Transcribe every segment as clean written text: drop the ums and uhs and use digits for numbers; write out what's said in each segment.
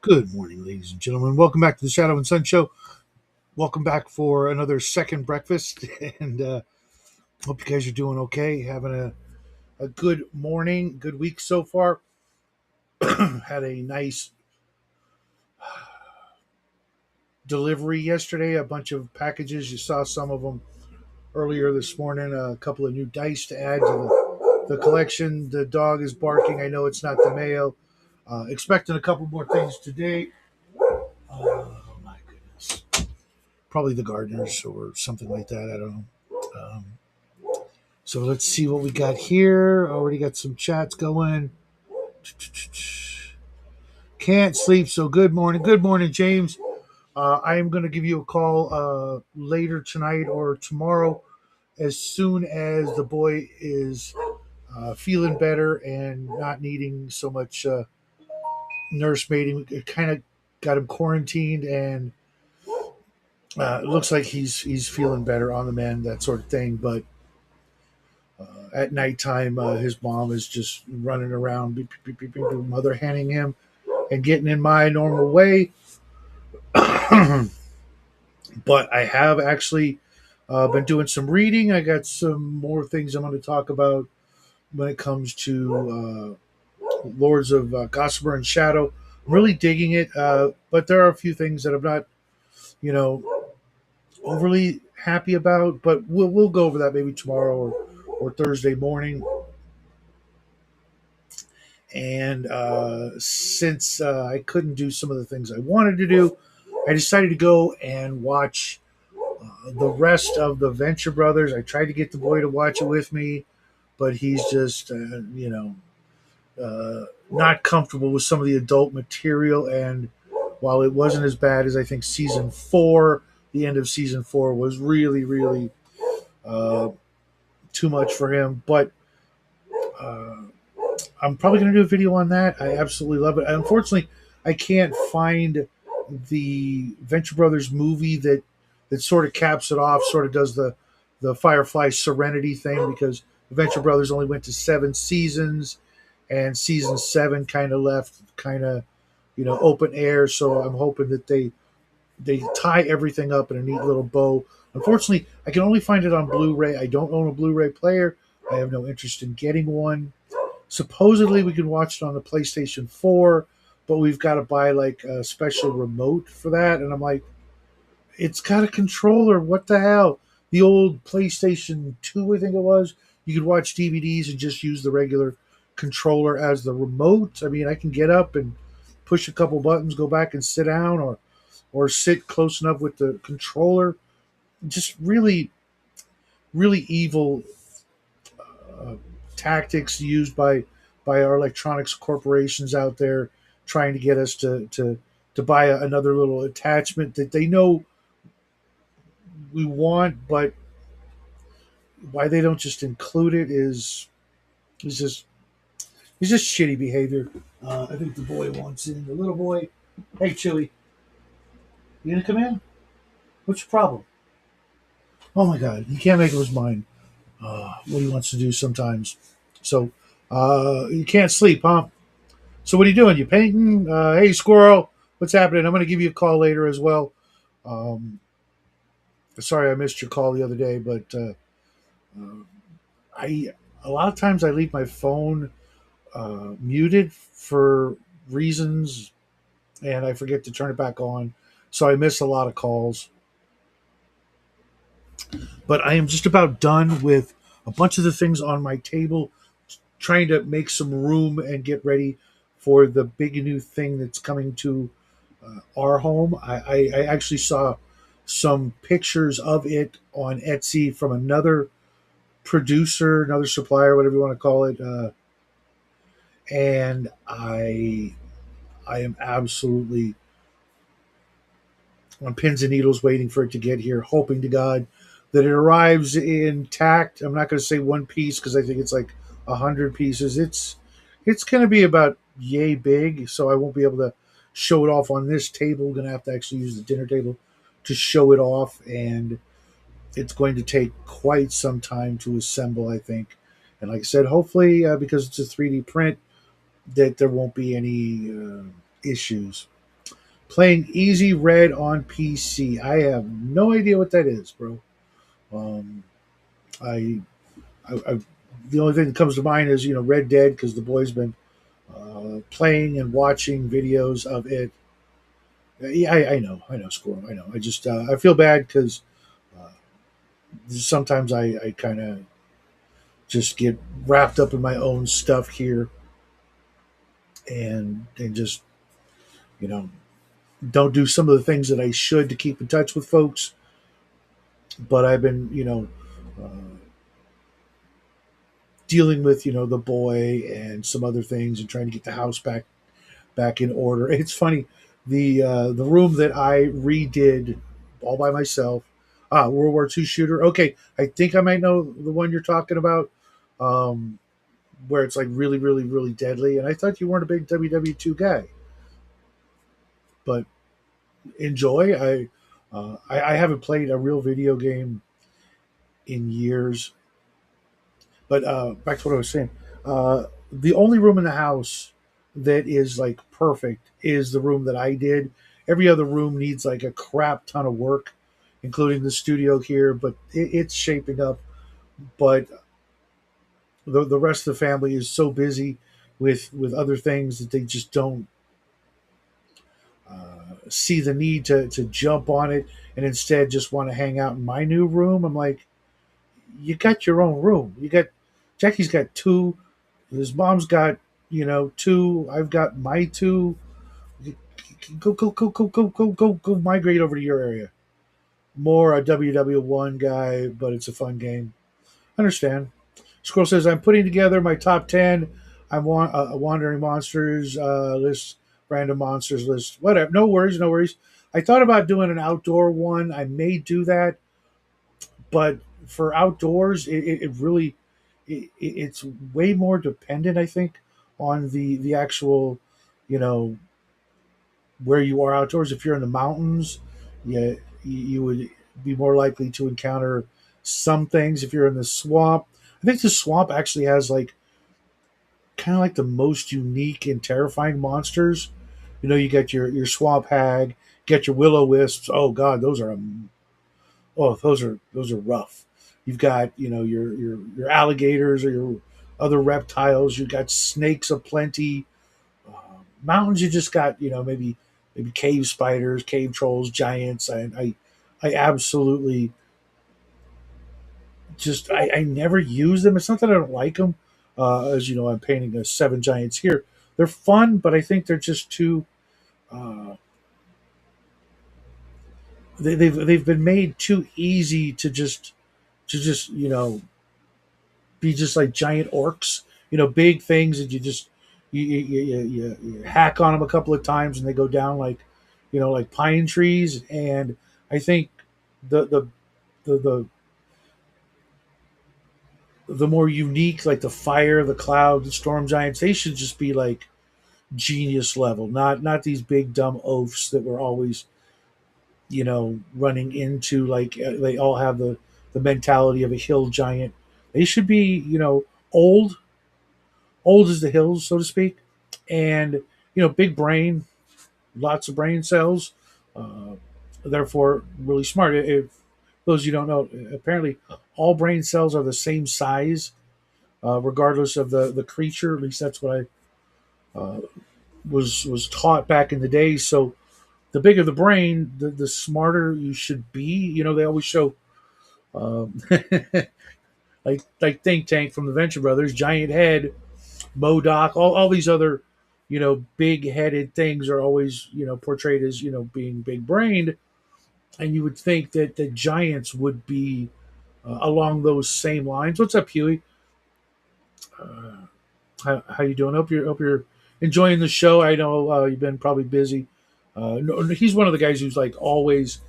Good morning, ladies and gentlemen. Welcome back to the Shadow and Sun Show. Welcome back for another second breakfast, and hope you guys are doing okay. Having a good morning, good week so far. Had a nice delivery yesterday. A bunch of packages. You saw some of them earlier this morning. A couple of new dice to add to the collection. The dog is barking. I know it's not the mayo. Expecting a couple more things today. Oh my goodness. Probably the gardeners or something like that. I don't know. So let's see what we got here. Already got some chats going. Can't sleep, so good morning. Good morning, James. I am going to give you a call later tonight or tomorrow as soon as the boy is feeling better and not needing so much nursemaiding. It kind of got him quarantined, and it looks like he's feeling better on the mend, that sort of thing. But at nighttime, his mom is just running around, beep, beep, beep, beep, beep, mother handing him and getting in my normal way. But I have actually been doing some reading. I got some more things I'm going to talk about when it comes to Lords of Gossamer and Shadow. I'm really digging it, but there are a few things that I'm not, you know, overly happy about. But we'll go over that maybe tomorrow or Thursday morning. And since I couldn't do some of the things I wanted to do, I decided to go and watch the rest of the Venture Brothers. I tried to get the boy to watch it with me, but he's just, not comfortable with some of the adult material. And while it wasn't as bad as I think season four, the end of season four was really, really uh, too much for him. But uh, I'm probably going to do a video on that. I absolutely love it. Unfortunately, I can't find the Venture Brothers movie that sort of caps it off, sort of does the Firefly Serenity thing, because the Venture Brothers only went to 7 seasons, and season seven kind of left open air. So I'm hoping that they tie everything up in a neat little bow. Unfortunately, I can only find it on Blu-ray. I don't own a Blu-ray player. I have no interest in getting one. Supposedly, we can watch it on the PlayStation 4, but we've got to buy like a special remote for that. And I'm like, it's got a controller. What the hell? The old PlayStation 2, I think it was, you could watch DVDs and just use the regular controller as the remote. I mean, I can get up and push a couple buttons, go back and sit down, or sit close enough with the controller. Just really, really evil uh, tactics used by our electronics corporations out there, trying to get us to buy another little attachment that they know we want, but why they don't just include it is just it's just shitty behavior. I think the boy wants in. The little boy, hey Chili, you gonna come in? What's your problem? Oh my God, he can't make up his mind. What he wants to do sometimes. So you can't sleep, huh? So what are you doing? You painting? Hey, squirrel, what's happening? I'm going to give you a call later as well. Um, Sorry I missed your call the other day, but uh, I a lot of times I leave my phone muted for reasons, and I forget to turn it back on, so I miss a lot of calls. But I am just about done with a bunch of the things on my table, trying to make some room and get ready for the big new thing that's coming to our home. I actually saw some pictures of it on Etsy from another producer, another supplier, whatever you want to call it, and I am absolutely on pins and needles waiting for it to get here, hoping to God that it arrives intact. I'm not going to say one piece because I think it's like 100 pieces. It's going to be about yay big, so I won't be able to show it off on this table. I'm going to have to actually use the dinner table to show it off, and it's going to take quite some time to assemble, I think. And like I said, hopefully, because it's a 3D print, that there won't be any issues. Playing Easy Red on PC. I have no idea what that is, bro. Um, I, I the only thing that comes to mind is Red Dead because the boy's been playing and watching videos of it. Yeah, I know, Squirrel, I know. I just I feel bad because uh, sometimes I kind of just get wrapped up in my own stuff here and just you know don't do some of the things that I should to keep in touch with folks. But I've been uh, dealing with the boy and some other things and trying to get the house back in order. It's funny, the room that I redid all by myself. World War II shooter. Okay, I think I might know the one you're talking about, um, where it's like really, really, really deadly. And I thought you weren't a big WW2 guy, but enjoy. I haven't played a real video game in years. But back to what I was saying. The only room in the house that is like perfect is the room that I did. Every other room needs like a crap ton of work, including the studio here. But it's shaping up. But the rest of the family is so busy with other things that they just don't see the need to jump on it and instead just want to hang out in my new room. I'm like, you got your own room. You got Jackie's got two. His mom's got two. I've got my two. Go migrate over to your area. More a WW1 guy, but it's a fun game. Understand. Squirrel says I'm putting together my top 10. I want a wandering monsters list, random monsters list, whatever. No worries, no worries. I thought about doing an outdoor one. I may do that, but for outdoors, it really it's way more dependent, I think, on the actual, you know, where you are outdoors. If you're in the mountains, you would be more likely to encounter some things. If you're in the swamp, I think the swamp actually has like kind of like the most unique and terrifying monsters. You get your swamp hag, get your willow wisps. Oh God, those are rough. You've got your alligators or your other reptiles. You've got snakes aplenty. Mountains, you just got maybe cave spiders, cave trolls, giants. I absolutely just I never use them. It's not that I don't like them. As you know, I'm painting the seven giants here. They're fun, but I think they're just too. Uh, they've been made too easy to just be just like giant orcs, big things that you just you hack on them a couple of times and they go down like like pine trees. And I think the the the the, the more unique, like the fire, the cloud, the storm giants, they should just be like genius level, not these big dumb oafs that we're always running into. Like they all have the mentality of a hill giant. They should be old old as the hills, so to speak, and big brain, lots of brain cells, uh, therefore really smart. If those of you don't know, apparently all brain cells are the same size, regardless of the creature. At least that's what I was taught back in the day. So the bigger the brain, the smarter you should be. They always show. Um, like Think Tank from the Venture Brothers, giant head, Modoc, all these other, big headed things are always, portrayed as, being big brained. And you would think that the giants would be along those same lines. What's up, Huey? Uh, how you doing? Hope you're enjoying the show. I know you've been probably busy. No, he's one of the guys who's like always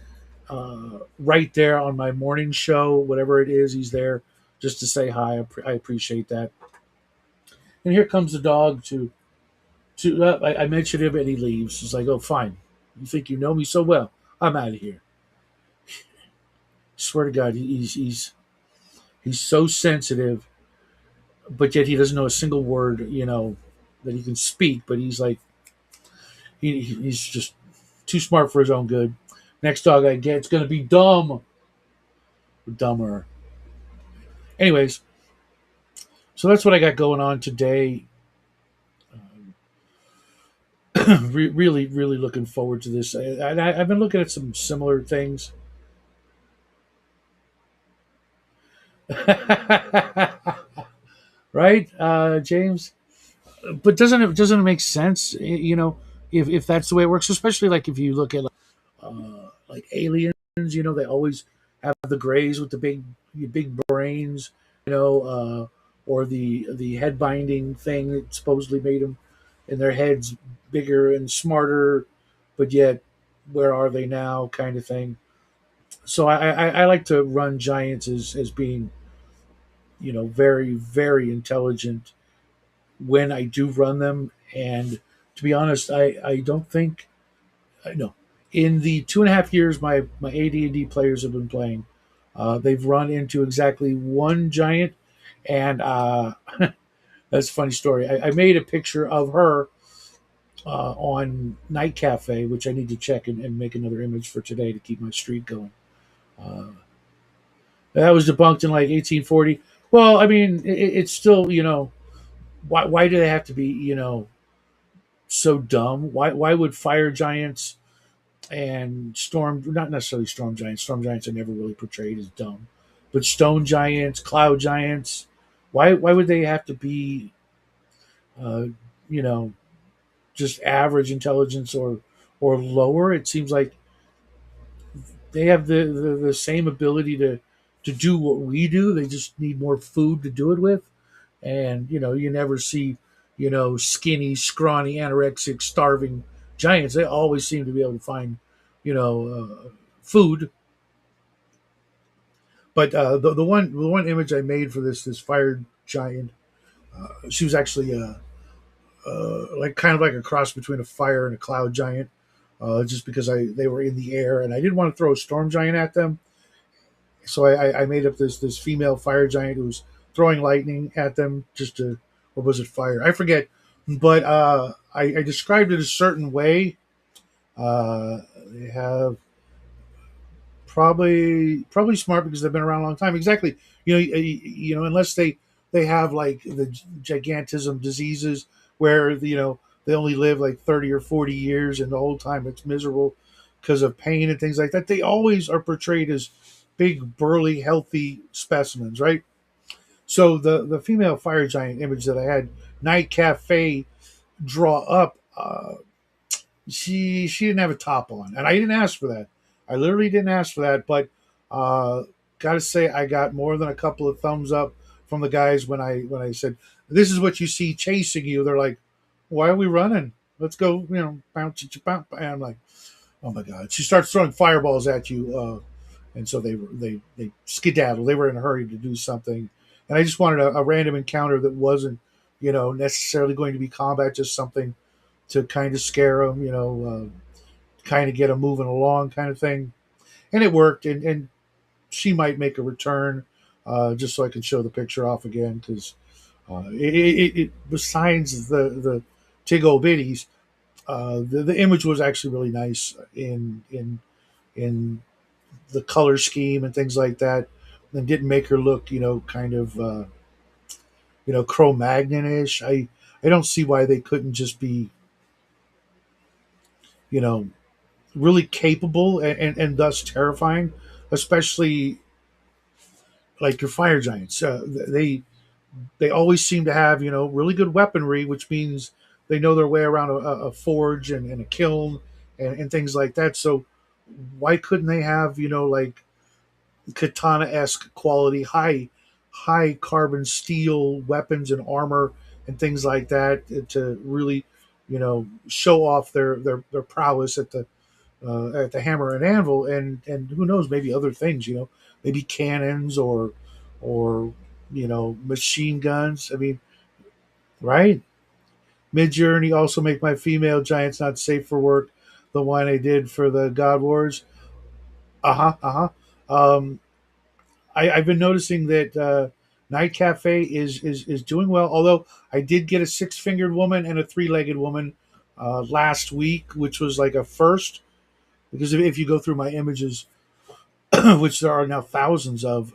right there on my morning show, whatever it is. He's there just to say hi. I appreciate that. And here comes the dog I mentioned him and he leaves. He's like, oh, fine. You think you know me so well? I'm out of here. Swear to God, he's so sensitive, but yet he doesn't know a single word, that he can speak. But he's like, he's just. Too smart for his own good. Next dog I get, it's going to be dumb. Dumber. Anyways, so that's what I got going on today. Really, really looking forward to this. I've been looking at some similar things. Right, James? But doesn't it make sense? If that's the way it works, especially like if you look at like aliens, they always have the grays with the big brains, or the head binding thing that supposedly made them in their heads bigger and smarter, but yet where are they now, kind of thing. So I like to run giants as being very, very intelligent when I do run them. And to be honest, I don't think I know. In the 2.5 years my AD&D players have been playing, they've run into exactly one giant, and that's a funny story. I made a picture of her on Night Cafe, which I need to check and make another image for today to keep my streak going. Uh, that was debunked in like 1840. Well, I mean, it's still, why do they have to be, so dumb? Why would fire giants and not necessarily storm giants are never really portrayed as dumb, but stone giants, cloud giants, why would they have to be, uh, you know, just average intelligence or lower? It seems like they have the same ability to do what we do. They just need more food to do it with. And you never see skinny, scrawny, anorexic, starving giants. They always seem to be able to find food. But the one image I made for this fire giant, she was actually like kind of like a cross between a fire and a cloud giant, just because they were in the air and I didn't want to throw a storm giant at them. So I made up this female fire giant who was throwing lightning at them, just to, or was it fire? I forget, but I described it a certain way. They have probably smart because they've been around a long time. Exactly, unless they have like the gigantism diseases where they only live like 30 or 40 years, and the whole time it's miserable because of pain and things like that. They always are portrayed as big, burly, healthy specimens, right? So the female fire giant image that I had Night Cafe draw up, she didn't have a top on, and I didn't ask for that. I literally didn't ask for that, but uh, gotta say I got more than a couple of thumbs up from the guys when I said this is what you see chasing you. They're like, "Why are we running? Let's go!" Bounce, bounce, and I'm like, "Oh my god!" She starts throwing fireballs at you. And so they skedaddled. They were in a hurry to do something, and I just wanted a random encounter that wasn't necessarily going to be combat, just something to kind of scare them, kind of get them moving along, kind of thing. And it worked, and she might make a return, just so I can show the picture off again because besides the tig bitties, the image was actually really nice in the color scheme and things like that, and didn't make her look, kind of, Cro-Magnon-ish. I don't see why they couldn't just be, you know, really capable and thus terrifying, especially like your fire giants. They always seem to have, really good weaponry, which means they know their way around a forge and a kiln and things like that. So why couldn't they have, like katana esque quality, high carbon steel weapons and armor and things like that to really, show off their prowess at the hammer and anvil, and who knows, maybe other things, maybe cannons or machine guns. I mean, right? Mid Journey also make my female giants not safe for work. The one I did for the God Wars. Uh huh. Uh huh. I've been noticing that Night Cafe is doing well. Although I did get a 6-fingered woman and a 3-legged woman last week, which was like a first. because if you go through my images, which there are now thousands of,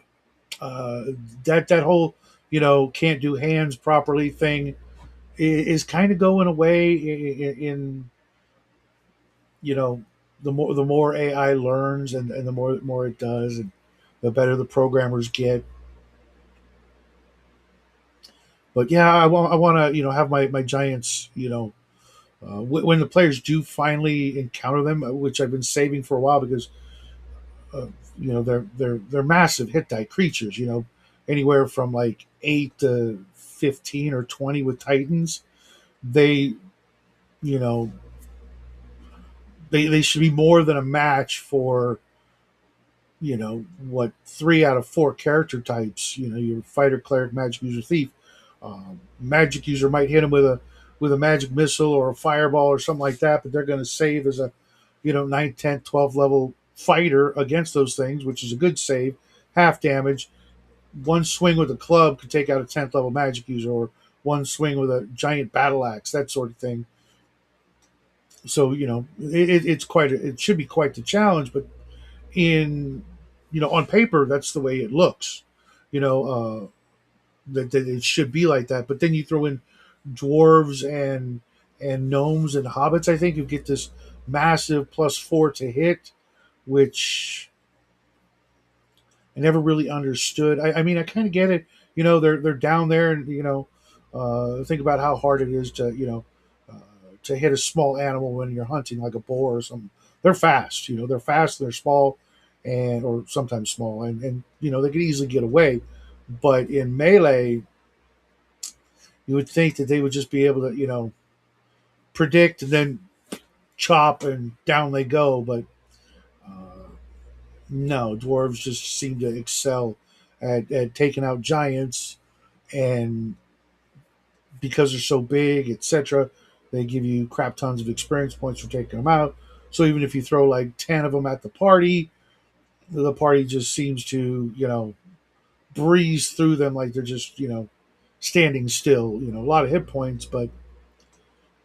uh, that whole can't do hands properly thing is kind of going away in you know the more AI learns, and the more it does, and the better the programmers get. But yeah, I want to have my giants. When the players do finally encounter them, which I've been saving for a while because uh, they're massive hit die creatures. Anywhere from like 8 to 15 or 20 with titans. They you know they should be more than a match for what 3 out of 4 character types. Your fighter, cleric, magic user, thief. Magic user might hit them with a magic missile or a fireball or something like that, but they're going to save as a 9th, 10th, 12th level fighter against those things, which is a good save. Half damage. One swing with a club could take out a 10th level magic user, or one swing with a giant battle axe, that sort of thing. So it should be quite the challenge, but in on paper that's the way it looks. You know that it should be like that, but then you throw in dwarves and gnomes and hobbits. I think you get this massive +4 to hit, which I never really understood. I mean, I kind of get it. They're down there, and think about how hard it is to hit a small animal when you're hunting, like a boar or something. They're fast. They're fast. They're small, and or sometimes small, and they could easily get away. But in melee, you would think that they would just be able to predict and then chop and down they go. But no, dwarves just seem to excel at taking out giants, and because they're so big, etc., they give you crap tons of experience points for taking them out. So even if you throw like 10 of them at the party just seems to breeze through them like they're just standing still. A lot of hit points, but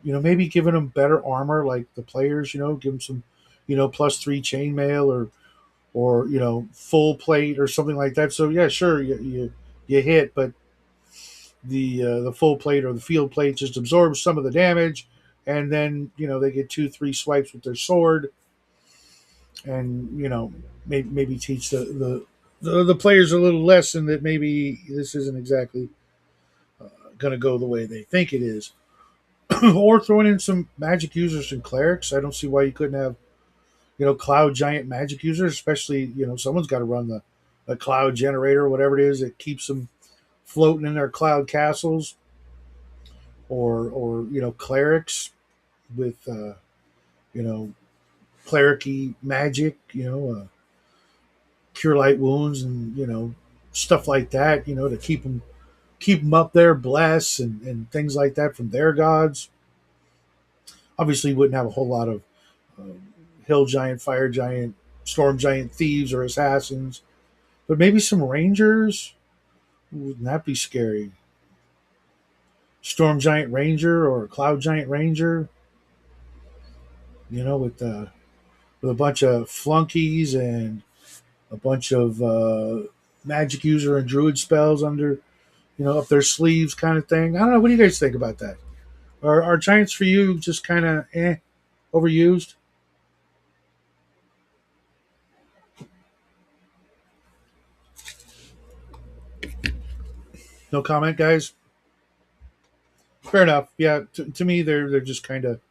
maybe giving them better armor, like the players. Give them some +3 chainmail, or full plate or something like that. So yeah, sure, you hit, but the full plate or the field plate just absorbs some of the damage, and then they get 2-3 swipes with their sword, and maybe teach the players a little lesson that maybe this isn't exactly going to go the way they think it is. Or throwing in some magic users and clerics. I don't see why you couldn't have cloud giant magic users, especially someone's got to run the cloud generator or whatever it is that keeps them floating in their cloud castles, or clerics with you know clericy magic, cure light wounds, and stuff like that, to keep them up there, bless, and things like that from their gods. Obviously, you wouldn't have a whole lot of um, hill giant, fire giant, storm giant thieves or assassins, but maybe some rangers. Wouldn't that be scary? Storm giant ranger or cloud giant ranger, with a bunch of flunkies and a bunch of magic user and druid spells under up their sleeves, kind of thing. I don't know. What do you guys think about that? Are giants for you just kind of overused? No comment, guys. Fair enough. Yeah, to me they're just kind of,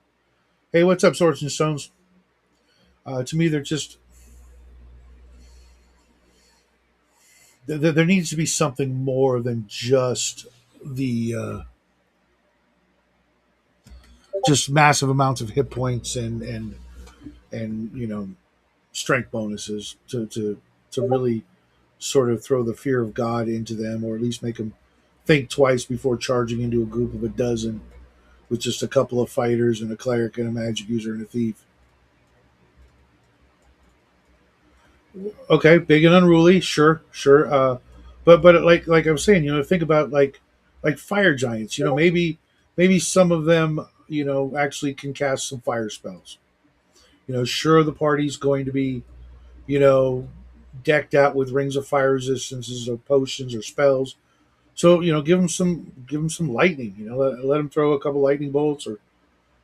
hey, what's up, swords and stones? To me they're just, there needs to be something more than the just massive amounts of hit points and strength bonuses to really sort of throw the fear of God into them, or at least make them think twice before charging into a group of a dozen with just a couple of fighters and a cleric and a magic user and a thief. Okay, big and unruly, sure, sure. But like I was saying, think about like fire giants. Maybe some of them actually can cast some fire spells. Sure, the party's going to be, you know, decked out with rings of fire resistances or potions or spells. So give them some lightning. Let them throw a couple lightning bolts or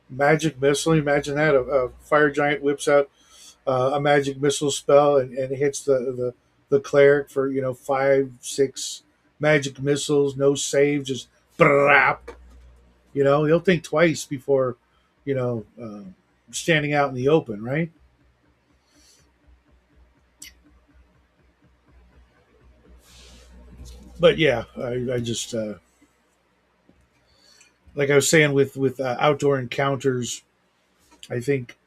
magic missile. Imagine that a fire giant whips out a magic missile spell and hits the cleric for 5 6 magic missiles, no save, just brap. He'll think twice before you know uh, standing out in the open, right? But yeah, I just like I was saying with outdoor encounters, I think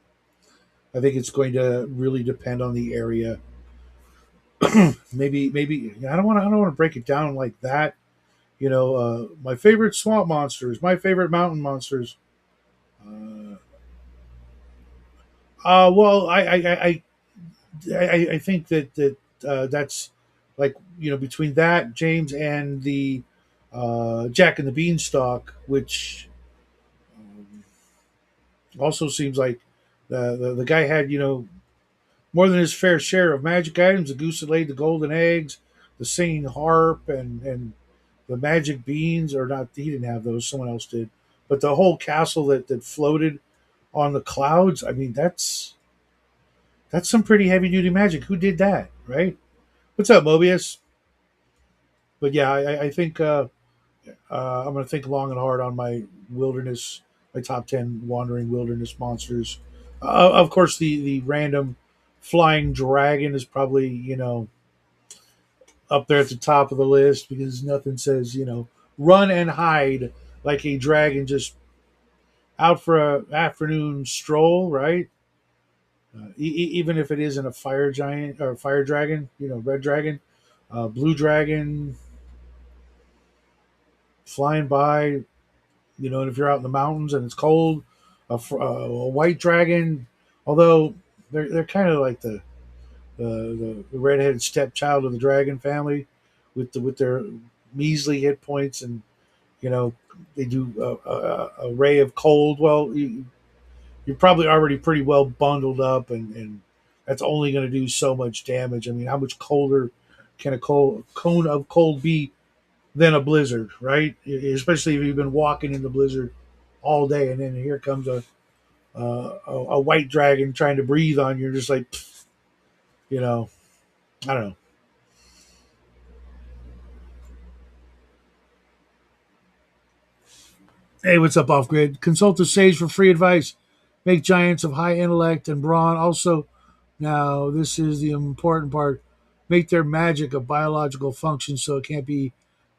I think it's going to really depend on the area. Maybe I don't want to break it down like that. My favorite swamp monsters, my favorite mountain monsters. Uh, well, I think that that's like between that James and the Jack and the Beanstalk, which um, also seems like the guy had more than his fair share of magic items. The goose that laid the golden eggs, the singing harp, and the magic beans. Or not, he didn't have those. Someone else did. But the whole castle that floated on the clouds. I mean, that's some pretty heavy duty magic. Who did that, right? What's up, Mobius? But yeah, I think I'm going to think long and hard on my top 10 wandering wilderness monsters. Of course, the random flying dragon is probably up there at the top of the list because nothing says run and hide like a dragon just out for a afternoon stroll, right? Even if it isn't a fire giant or fire dragon, red dragon, blue dragon flying by, and if you're out in the mountains and it's cold, a white dragon, although they're kind of like the redheaded stepchild of the dragon family, with their measly hit points, and you know they do a ray of cold. Well, you're probably already pretty well bundled up, and that's only going to do so much damage. I mean, how much colder can a cone of cold be than a blizzard, right? Especially if you've been walking in the blizzard all day, and then here comes a white dragon trying to breathe on you. You're just like, you know, I don't know. Hey, what's up, off grid? Consult a sage for free advice. Make giants of high intellect and brawn. Also, now this is the important part. Make their magic a biological function, so it can't be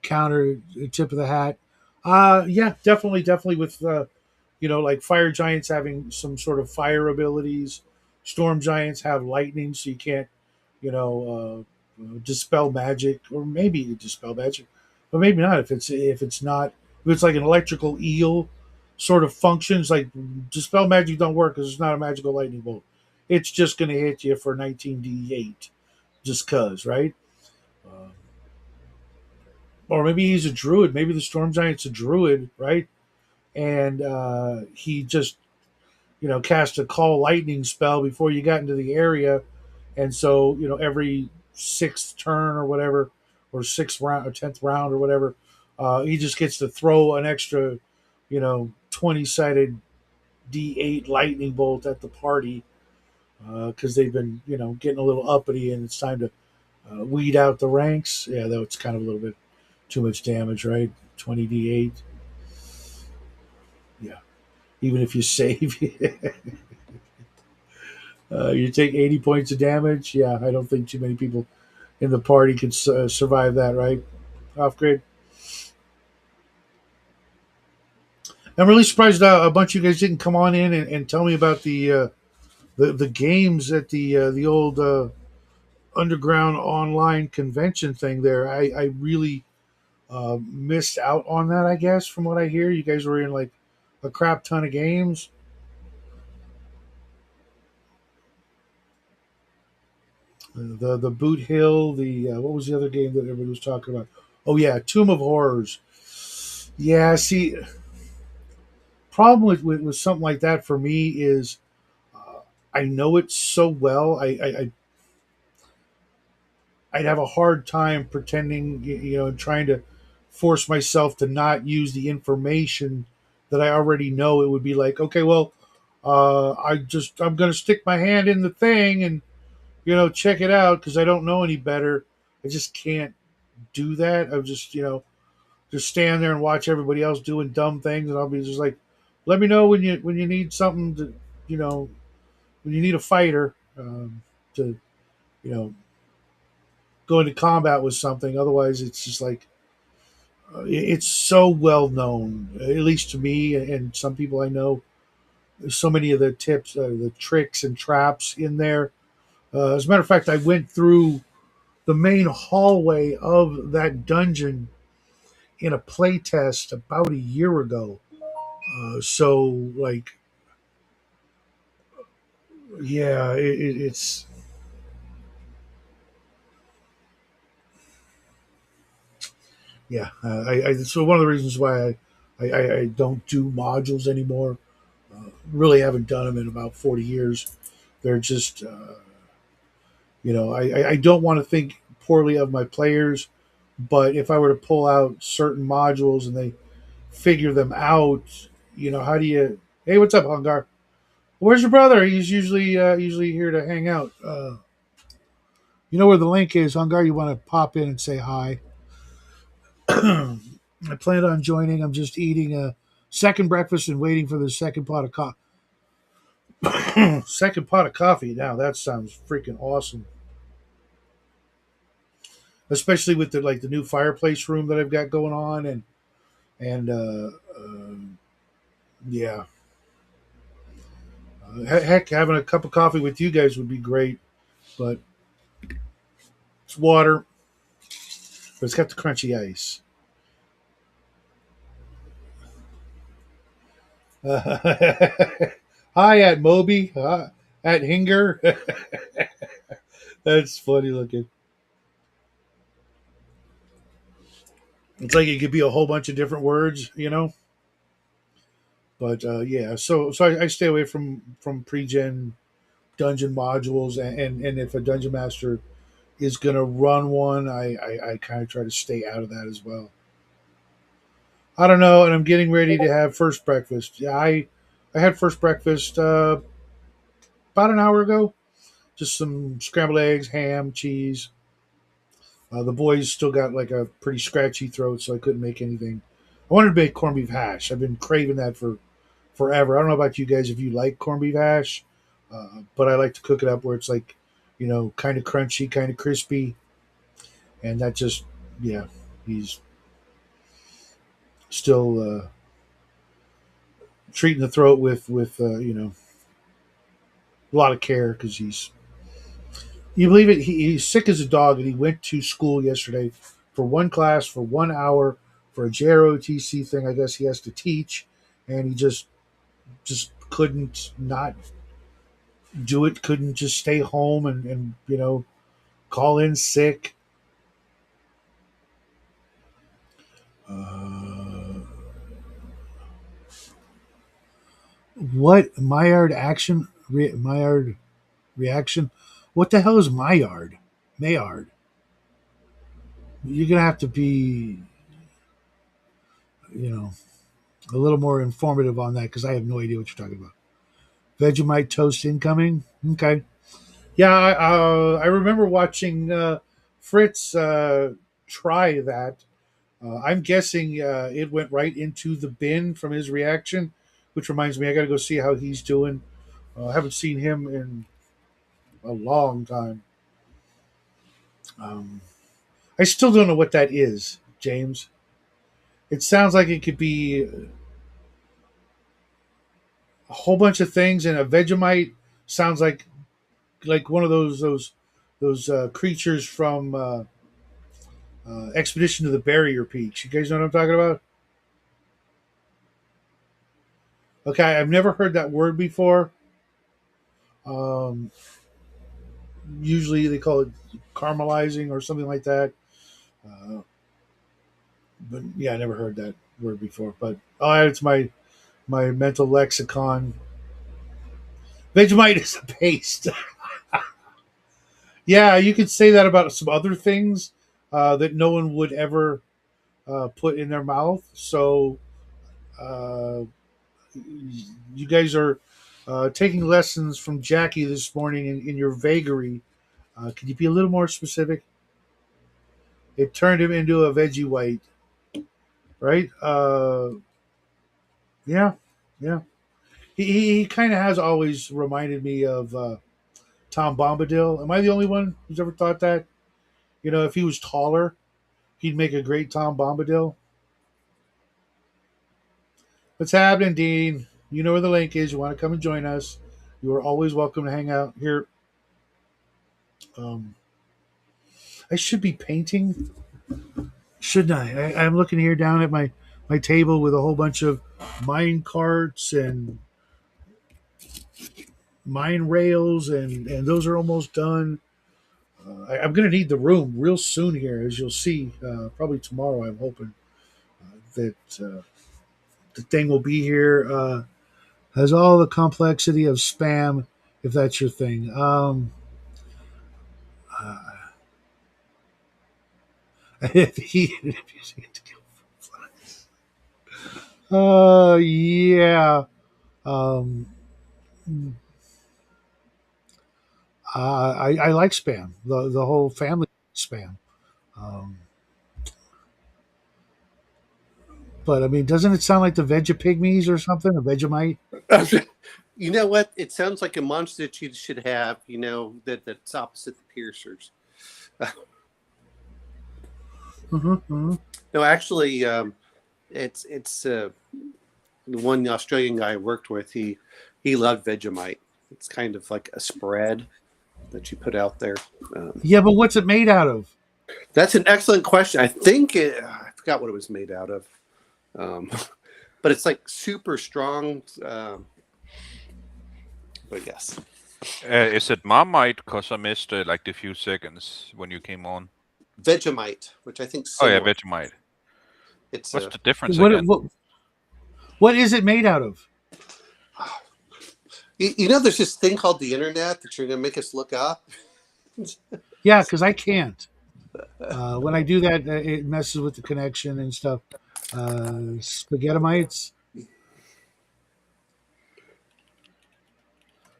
countered. Tip of the hat. Yeah, definitely. With like fire giants having some sort of fire abilities. Storm giants have lightning, so you can't, dispel magic, or maybe you dispel magic, but maybe not if it's like an electrical eel sort of functions. Like dispel magic don't work because it's not a magical lightning bolt. It's just going to hit you for 19d8, just cause, right? Uh, or maybe he's a druid. Maybe the storm giant's a druid, right? And he just cast a call lightning spell before you got into the area, and so every sixth turn or whatever, or sixth round or 10th round or whatever, he just gets to throw an extra 20-sided d8 lightning bolt at the party because they've been getting a little uppity, and it's time to weed out the ranks. Yeah, though it's kind of a little bit too much damage, right? 20 d8. Yeah, even if you save, you take 80 points of damage. Yeah, I don't think too many people in the party could survive that, right? Off grid. I'm really surprised a bunch of you guys didn't come on in and tell me about the games at the old underground online convention thing there. I really missed out on that. I guess from what I hear, you guys were in like a crap ton of games. The Boot Hill. The what was the other game that everybody was talking about? Oh yeah, Tomb of Horrors. Yeah, see, problem with something like that for me is I know it so well. I'd have a hard time pretending, trying to force myself to not use the information that I already know. It would be like, okay, well, I'm going to stick my hand in the thing and check it out because I don't know any better. I just can't do that. I just just stand there and watch everybody else doing dumb things, and I'll be just like, let me know when you need something to, you know, when you need a fighter to you know go into combat with something. Otherwise, it's just like it's so well known, at least to me and some people I know. There's so many of the tips, the tricks and traps in there. As a matter of fact, I went through the main hallway of that dungeon in a playtest about a year ago. So, like, yeah, it's yeah. So one of the reasons why I don't do modules anymore. Really haven't done them in about 40 years. They're just I don't want to think poorly of my players, but if I were to pull out certain modules and they figure them out, how do you? Hey, what's up, Hungar? Where's your brother? He's usually here to hang out. You know where the link is, Hungar? You want to pop in and say hi? I planned on joining. I'm just eating a second breakfast and waiting for the second pot of coffee. Second pot of coffee. Now that sounds freaking awesome, especially with the new fireplace room that I've got going on, and yeah, heck, having a cup of coffee with you guys would be great. But it's water, but it's got the crunchy ice. Hi at Moby, at Hinger. That's funny looking. It's like it could be a whole bunch of different words. But yeah, so I stay away from pre-gen dungeon modules, and if a dungeon master is gonna run one, I kind of try to stay out of that as well. I don't know, and I'm getting ready to have first breakfast. Yeah, I had first breakfast about an hour ago. Just some scrambled eggs, ham, cheese. The boys still got like a pretty scratchy throat, so I couldn't make anything. I wanted to make corned beef hash. I've been craving that for forever. I don't know about you guys if you like corned beef hash, but I like to cook it up where it's like, kind of crunchy, kind of crispy, and that just, yeah, he's still treating the throat with a lot of care because you believe it, he's sick as a dog, and he went to school yesterday for one class for 1 hour for a JROTC thing. I guess he has to teach, and he just couldn't not do it. Couldn't just stay home and call in sick. Uh, what Maillard action? Maillard reaction? What the hell is Maillard? Maillard. You're gonna have to be, you know, a little more informative on that because I have no idea what you're talking about. Vegemite toast incoming. Okay. Yeah, I remember watching Fritz try that. I'm guessing it went right into the bin from his reaction, which reminds me, I got to go see how he's doing. I haven't seen him in a long time. Um, I still don't know what that is, James. It sounds like it could be a whole bunch of things, and a Vegemite sounds like one of those creatures from Expedition to the Barrier Peaks. You guys know what I'm talking about? Okay, I've never heard that word before. Um, Usually they call it caramelizing or something like that. Uh, but yeah, I never heard that word before. But I'll add it to my mental lexicon. Vegemite is a paste. Yeah, you could say that about some other things that no one would ever put in their mouth. So uh, you guys are taking lessons from Jackie this morning in your vagary. Could you be a little more specific? It turned him into a veggie white, right? Yeah, yeah. He kind of has always reminded me of Tom Bombadil. Am I the only one who's ever thought that? You know, if he was taller, he'd make a great Tom Bombadil. What's happening, Dean? You know where the link is. You want to come and join us. You are always welcome to hang out here. Um, I should be painting, shouldn't I'm looking here down at my table with a whole bunch of mine carts and mine rails, and those are almost done. I'm going to need the room real soon here, as you'll see. Probably tomorrow, I'm hoping that the thing will be here. Has all the complexity of spam, if that's your thing. Uh, if he, yeah. Um, I like spam. The whole family spam. Um, but I mean, doesn't it sound like the Vegapygmies or something? A Vegemite? You know what? It sounds like a monster that you should have. That's opposite the piercers. No, actually, it's the one Australian guy I worked with. He loved Vegemite. It's kind of like a spread that you put out there. Yeah, but what's it made out of? That's an excellent question. I forgot what it was made out of, but it's like super strong. But yes. Is it Marmite? Because I missed like the few seconds when you came on. Vegemite, which I think. Oh yeah, Vegemite. It's what's the difference again? What is it made out of? There's this thing called the internet that you're going to make us look up. Yeah, because I can't. When I do that, it messes with the connection and stuff. Spaghettimites.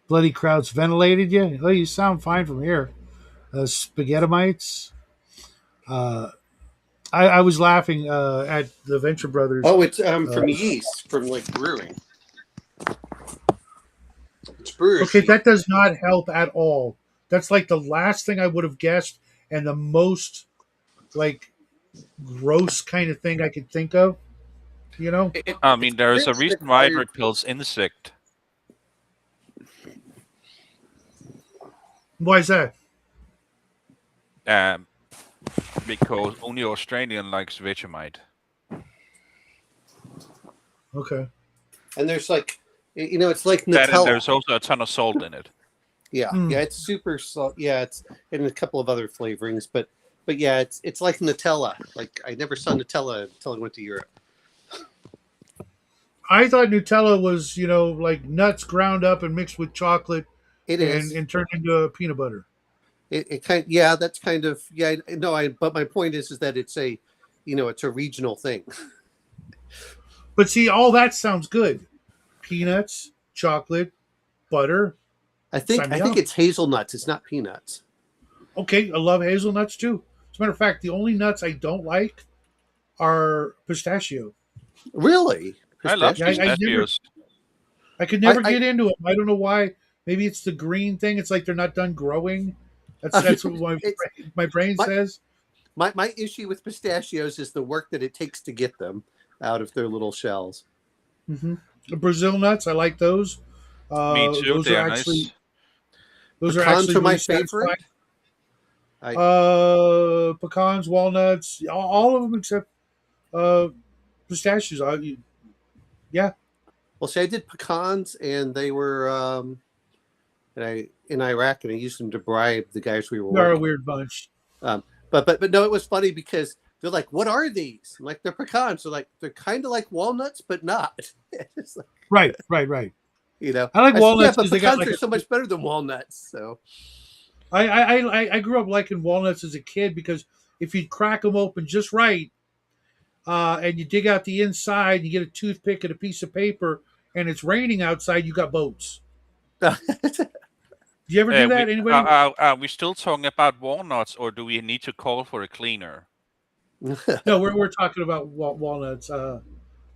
Bloody Krauts ventilated you? Oh, you sound fine from here. Spaghettimites. I was laughing at the Venture Brothers. Oh, it's from yeast, from like brewing. It's brewer's okay, yeast. that does not help at all. That's like the last thing I would have guessed, and the most like gross kind of thing I could think of. You know? I mean, there is a reason why it repels insect. Why is that? Because only Australian likes Vegemite. Okay. And there's like, it's like Nutella. That, and there's also a ton of salt in it. Yeah, yeah, it's super salt. Yeah, it's in a couple of other flavorings, but yeah, it's like Nutella. Like I never saw Nutella until I went to Europe. I thought Nutella was, like nuts ground up and mixed with chocolate. It is, and turned into peanut butter. It kind of, yeah, that's kind of, yeah. No, but my point is that it's a, it's a regional thing. But see, all that sounds good. Peanuts, chocolate, butter. I think it's hazelnuts. It's not peanuts. Okay, I love hazelnuts too. As a matter of fact, the only nuts I don't like are pistachio. Really? I love pistachios. I could never get into them. I don't know why. Maybe it's the green thing. It's like they're not done growing. That's what my brain says. My issue with pistachios is the work that it takes to get them out of their little shells. Mm-hmm. The Brazil nuts, I like those. Me too. Those they are actually nice. Those pecans are my favorite. Pecans, walnuts, all of them except pistachios. Yeah. Well, see, I did pecans, and they were in Iraq, and I used them to bribe the guys we were working. They're a weird bunch. But no, it was funny because they're like, "What are these?" I'm like, "They're pecans." They're like, "They're kind of like walnuts, but not." Right. You know, I like I said, yeah, walnuts but because they got pecans like are a. so much better than walnuts. So I grew up liking walnuts as a kid because if you crack them open just right, and you dig out the inside, and you get a toothpick and a piece of paper, and it's raining outside, you got boats. Do you ever do We that? Anybody? are we still talking about walnuts, or do we need to call for a cleaner? No, we're talking about walnuts. I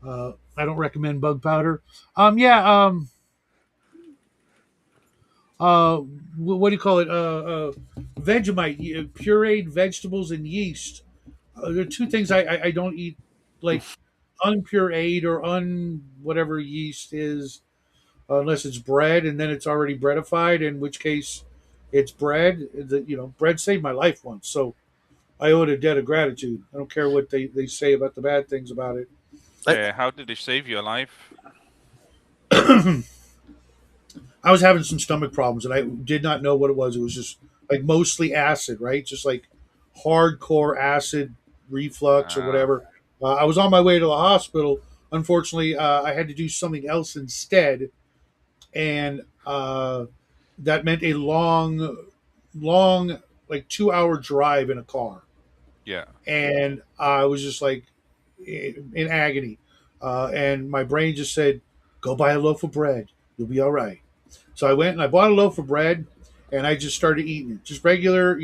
don't recommend bug powder. Yeah. Uh, what do you call it? Vegemite, pureed vegetables and yeast. There are two things I don't eat, like unpureed or whatever yeast is, unless it's bread, and then it's already breadified. In which case, it's bread. Bread saved my life once, so I owe it a debt of gratitude. I don't care what they say about the bad things about it. How did it save your life? I was having some stomach problems, and I did not know what it was. It was just like mostly acid, right? Just like hardcore acid reflux or Ah, whatever. I was on my way to the hospital. Unfortunately, I had to do something else instead, and that meant a long, like 2 hour drive in a car. yeah. And I was just like in agony. And my brain just said, "Go buy a loaf of bread. You'll be all right." So I went and I bought a loaf of bread, and I just started eating it, just regular,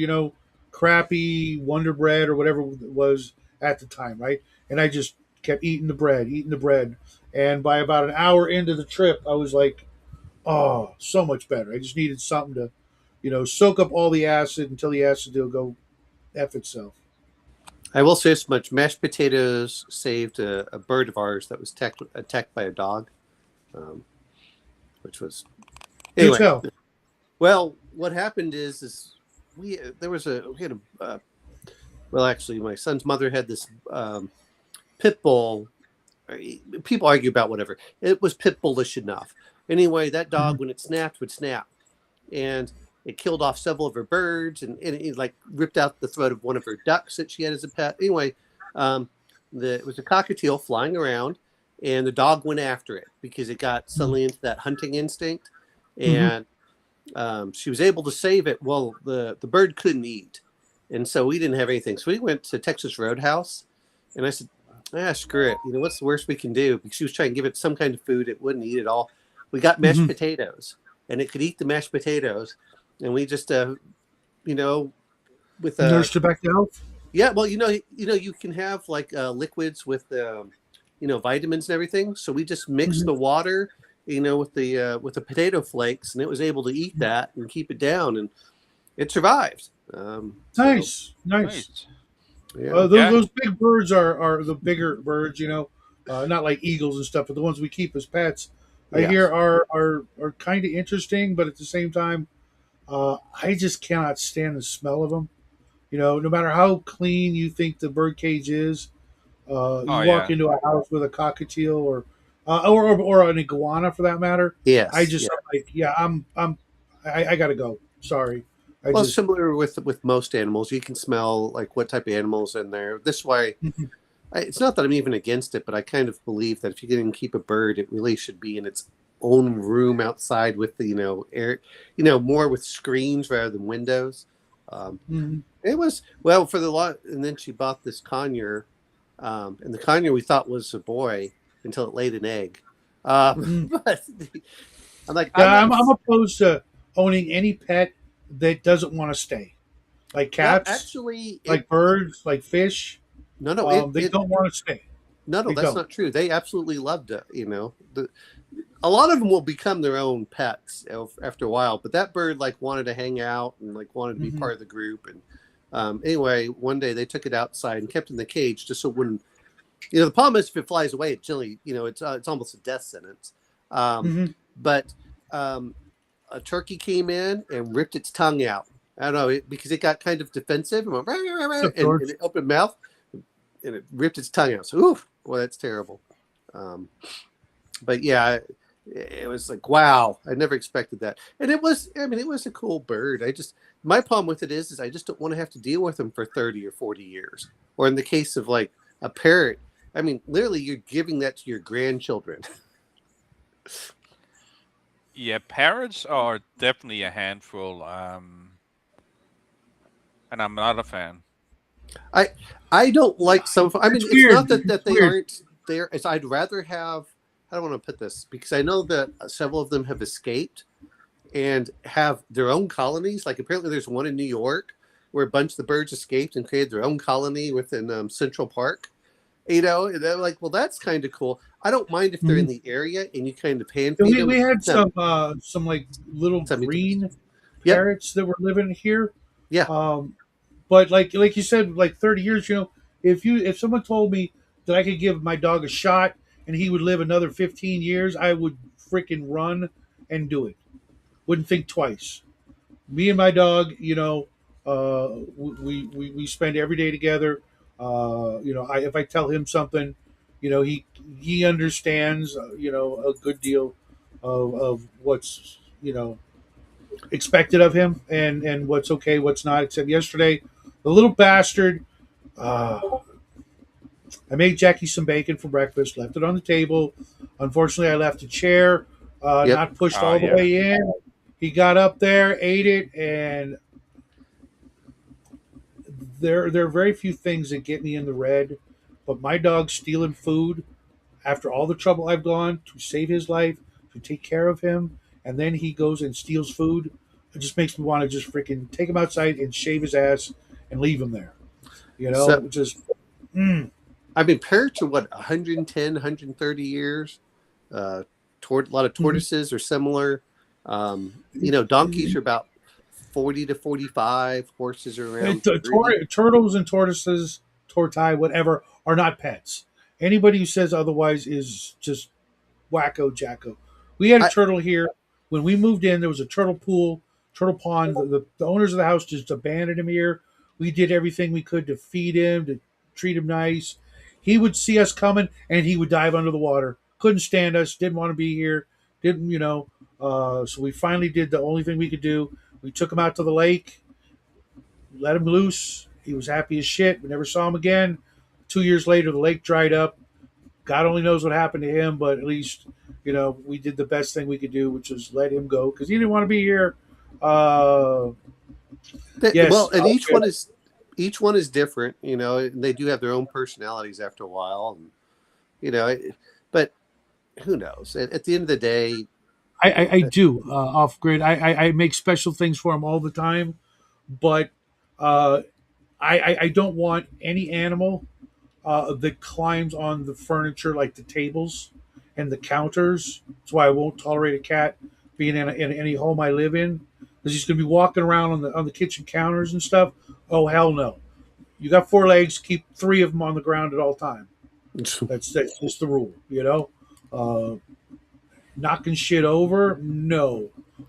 crappy Wonder Bread or whatever it was at the time, right? And I just kept eating the bread, and by about an hour into the trip, I was like, "Oh, so much better." I just needed something to, soak up all the acid until the acid will go f itself. I will say this much: mashed potatoes saved a bird of ours that was attacked by a dog, um, which was Do anyway. tell. Well, what happened is we there was a we had a well, actually, my son's mother had this pit bull. People argue about whatever. It was pit bullish enough. Anyway, that dog, Mhm. when it snapped, would snap, and it killed off several of her birds, and it like ripped out the throat of one of her ducks that she had as a pet. Anyway, um, it was a cockatiel flying around, and the dog went after it because it got suddenly into that hunting instinct, Mhm. and she was able to save it. Well, the bird couldn't eat, and so we didn't have anything. So we went to Texas Roadhouse, and I said, "Ah, screw it. What's the worst we can do?" Because she was trying to give it some kind of food, it wouldn't eat it all. We got mashed Mhm. potatoes, and it could eat the mashed potatoes, and we just, you know, with Nursed it back to health. yeah, well, you can have like liquids with vitamins and everything. So we just mixed Mhm. the water, with the potato flakes, and it was able to eat that and keep it down, and it survived. So Nice, nice. Nice. yeah, Those Yeah. those big birds are the bigger birds, not like eagles and stuff, but the ones we keep as pets. I hear yes, are kind of interesting, but at the same time, I just cannot stand the smell of them. No matter how clean you think the bird cage is, Oh you walk yeah. into a house with a cockatiel or an iguana for that matter. I yes, just yeah. like, yeah, I gotta go. Sorry, I Well, just. similar with most animals, you can smell like what type of animals in there. This way, it's not that I'm even against it, but I kind of believe that if you're going to keep a bird, it really should be in its own room outside with the air, more with screens rather than windows. Um, Mhm. it was well for the lot, and then she bought this conure, and the conure we thought was a boy until it laid an egg. Mhm. But I'm like, Yeah, I'm not. I'm opposed to owning any pet that doesn't want to stay, like Well, cats, actually, like birds, like fish. no, no, it, They it, don't want to stay. no, They that's don't. not true. They absolutely loved it. A lot of them will become their own pets after a while, but that bird like wanted to hang out and like wanted to be Hmm. part of the group. And anyway, one day they took it outside and kept it in the cage just so it wouldn't. The problem is if it flies away, it's generally it's almost a death sentence. Um, Hmm. but a turkey came in and ripped its tongue out. I don't know because it got kind of defensive and went, "Rah, rah, rah," Except and George. it opened mouth and it ripped its tongue out. So, oof, well, that's terrible. Um, but yeah, it was like, wow, I never expected that. And it was, I mean, it was a cool bird. My problem with it is I just don't want to have to deal with them for 30 or 40 years. Or in the case of like a parrot, I mean, literally, you're giving that to your grandchildren. Yeah, parrots are definitely a handful. And I'm not a fan. I I don't like some. I mean, It's it's weird. not that It's they weird. aren't there. It's I'd rather have. I don't want to put this because I know that several of them have escaped and have their own colonies. Like apparently, there's one in New York where a bunch of the birds escaped and created their own colony within Central Park. And they're like, well, that's kind of cool. I don't mind if they're in Mhm. the area and you kind of pan And feed we them. had some like little Send me to. green Yep. parrots that were living here. Yeah. Um, but like you said, like 30 years, if someone told me that I could give my dog a shot and he would live another 15 years, I would freaking run and do it. Wouldn't think twice. Me and my dog, we spend every day together. If I tell him something, he understands, a good deal of what's expected of him and what's okay, what's not. Except yesterday, the little bastard. Uh, I made Jackie some bacon for breakfast, left it on the table. Unfortunately, I left a chair Yep. not pushed Oh all the yeah. way in. He got up there, ate it, and there are very few things that get me in the red, but my dog stealing food after all the trouble I've gone to save his life, to take care of him, and then he goes and steals food. It just makes me want to just freaking take him outside and shave his ass and leave him there. So Just mm, I mean, parrots are what 110, 130 years. Uh, a lot of mhm. tortoises are similar. Donkeys are about 40 to 45. Horses are around 30. Turtles and tortoises, tortai, whatever, are not pets. Anybody who says otherwise is just wacko jacko. We had a I turtle here when we moved in. There was a turtle pool, turtle pond. The owners of the house just abandoned him here. We did everything we could to feed him, to treat him nice. He would see us coming and he would dive under the water. Couldn't stand us. Didn't want to be here. Didn't So we finally did the only thing we could do. We took him out to the lake, let him loose. He was happy as shit. We never saw him again. 2 years later, the lake dried up. God only knows what happened to him, but at least we did the best thing we could do, which was let him go because he didn't want to be here. Uh, well, yes, and each one is different. And they do have their own personalities after a while, and but who knows? At the end of the day, I do off grid. I make special things for him all the time, but uh, I don't want any animal that climbs on the furniture like the tables and the counters. That's why I won't tolerate a cat being in any home I live in because he's going to be walking around on the kitchen counters and stuff. Oh hell no! You got four legs, keep three of them on the ground at all time. That's just the rule, Uh, Knocking shit over, no.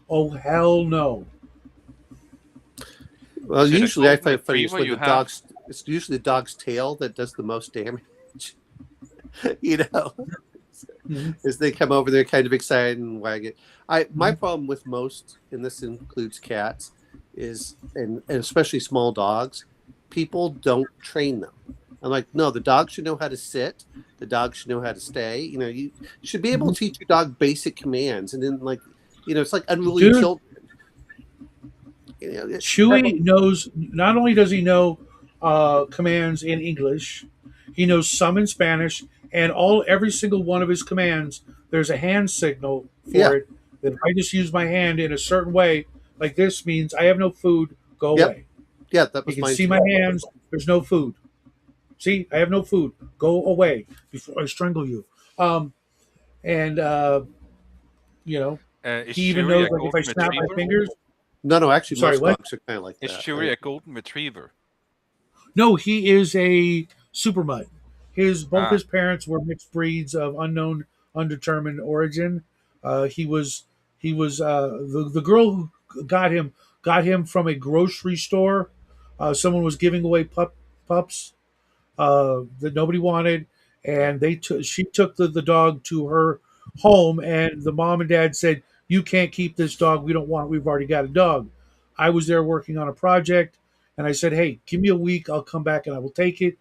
Oh hell no. well, Is it a usually I golden find it funny is retriever when you have? it's usually the dog's tail that does the most damage. you know, Mm-hmm. as they come over, they're kind of excited and wag it. My Mm-hmm. problem with most, and this includes cats, is and especially small dogs, people don't train them. I'm like, no, the dog should know how to sit. The dog should know how to stay. You should be able Mm-hmm. to teach your dog basic commands, and then it's like unruly Dude, children. Chewy knows. Not only does he know commands in English, he knows some in Spanish, and every single one of his commands, there's a hand signal Yeah, for it. That if I just use my hand in a certain way, like this means I have no food, go yep, away. yeah, that He was can mine see too. my hands. There's no food. See, I have no food. Go away before I strangle you. Um, and you know, Is he even Shuri knows a like if I golden snap my retriever? fingers. No, I'm actually, sorry, most what? dogs are kind of like Is that. Shuri a golden retriever? No, he is a super mutt. Both Ah, his parents were mixed breeds of unknown, undetermined origin. The girl who got him from a grocery store. Someone was giving away pups that nobody wanted, and she took the dog to her home, and the mom and dad said, "You can't keep this dog. We don't want it. We've already got a dog." I was there working on a project, and I said, "Hey, give me a week. I'll come back and I will take it."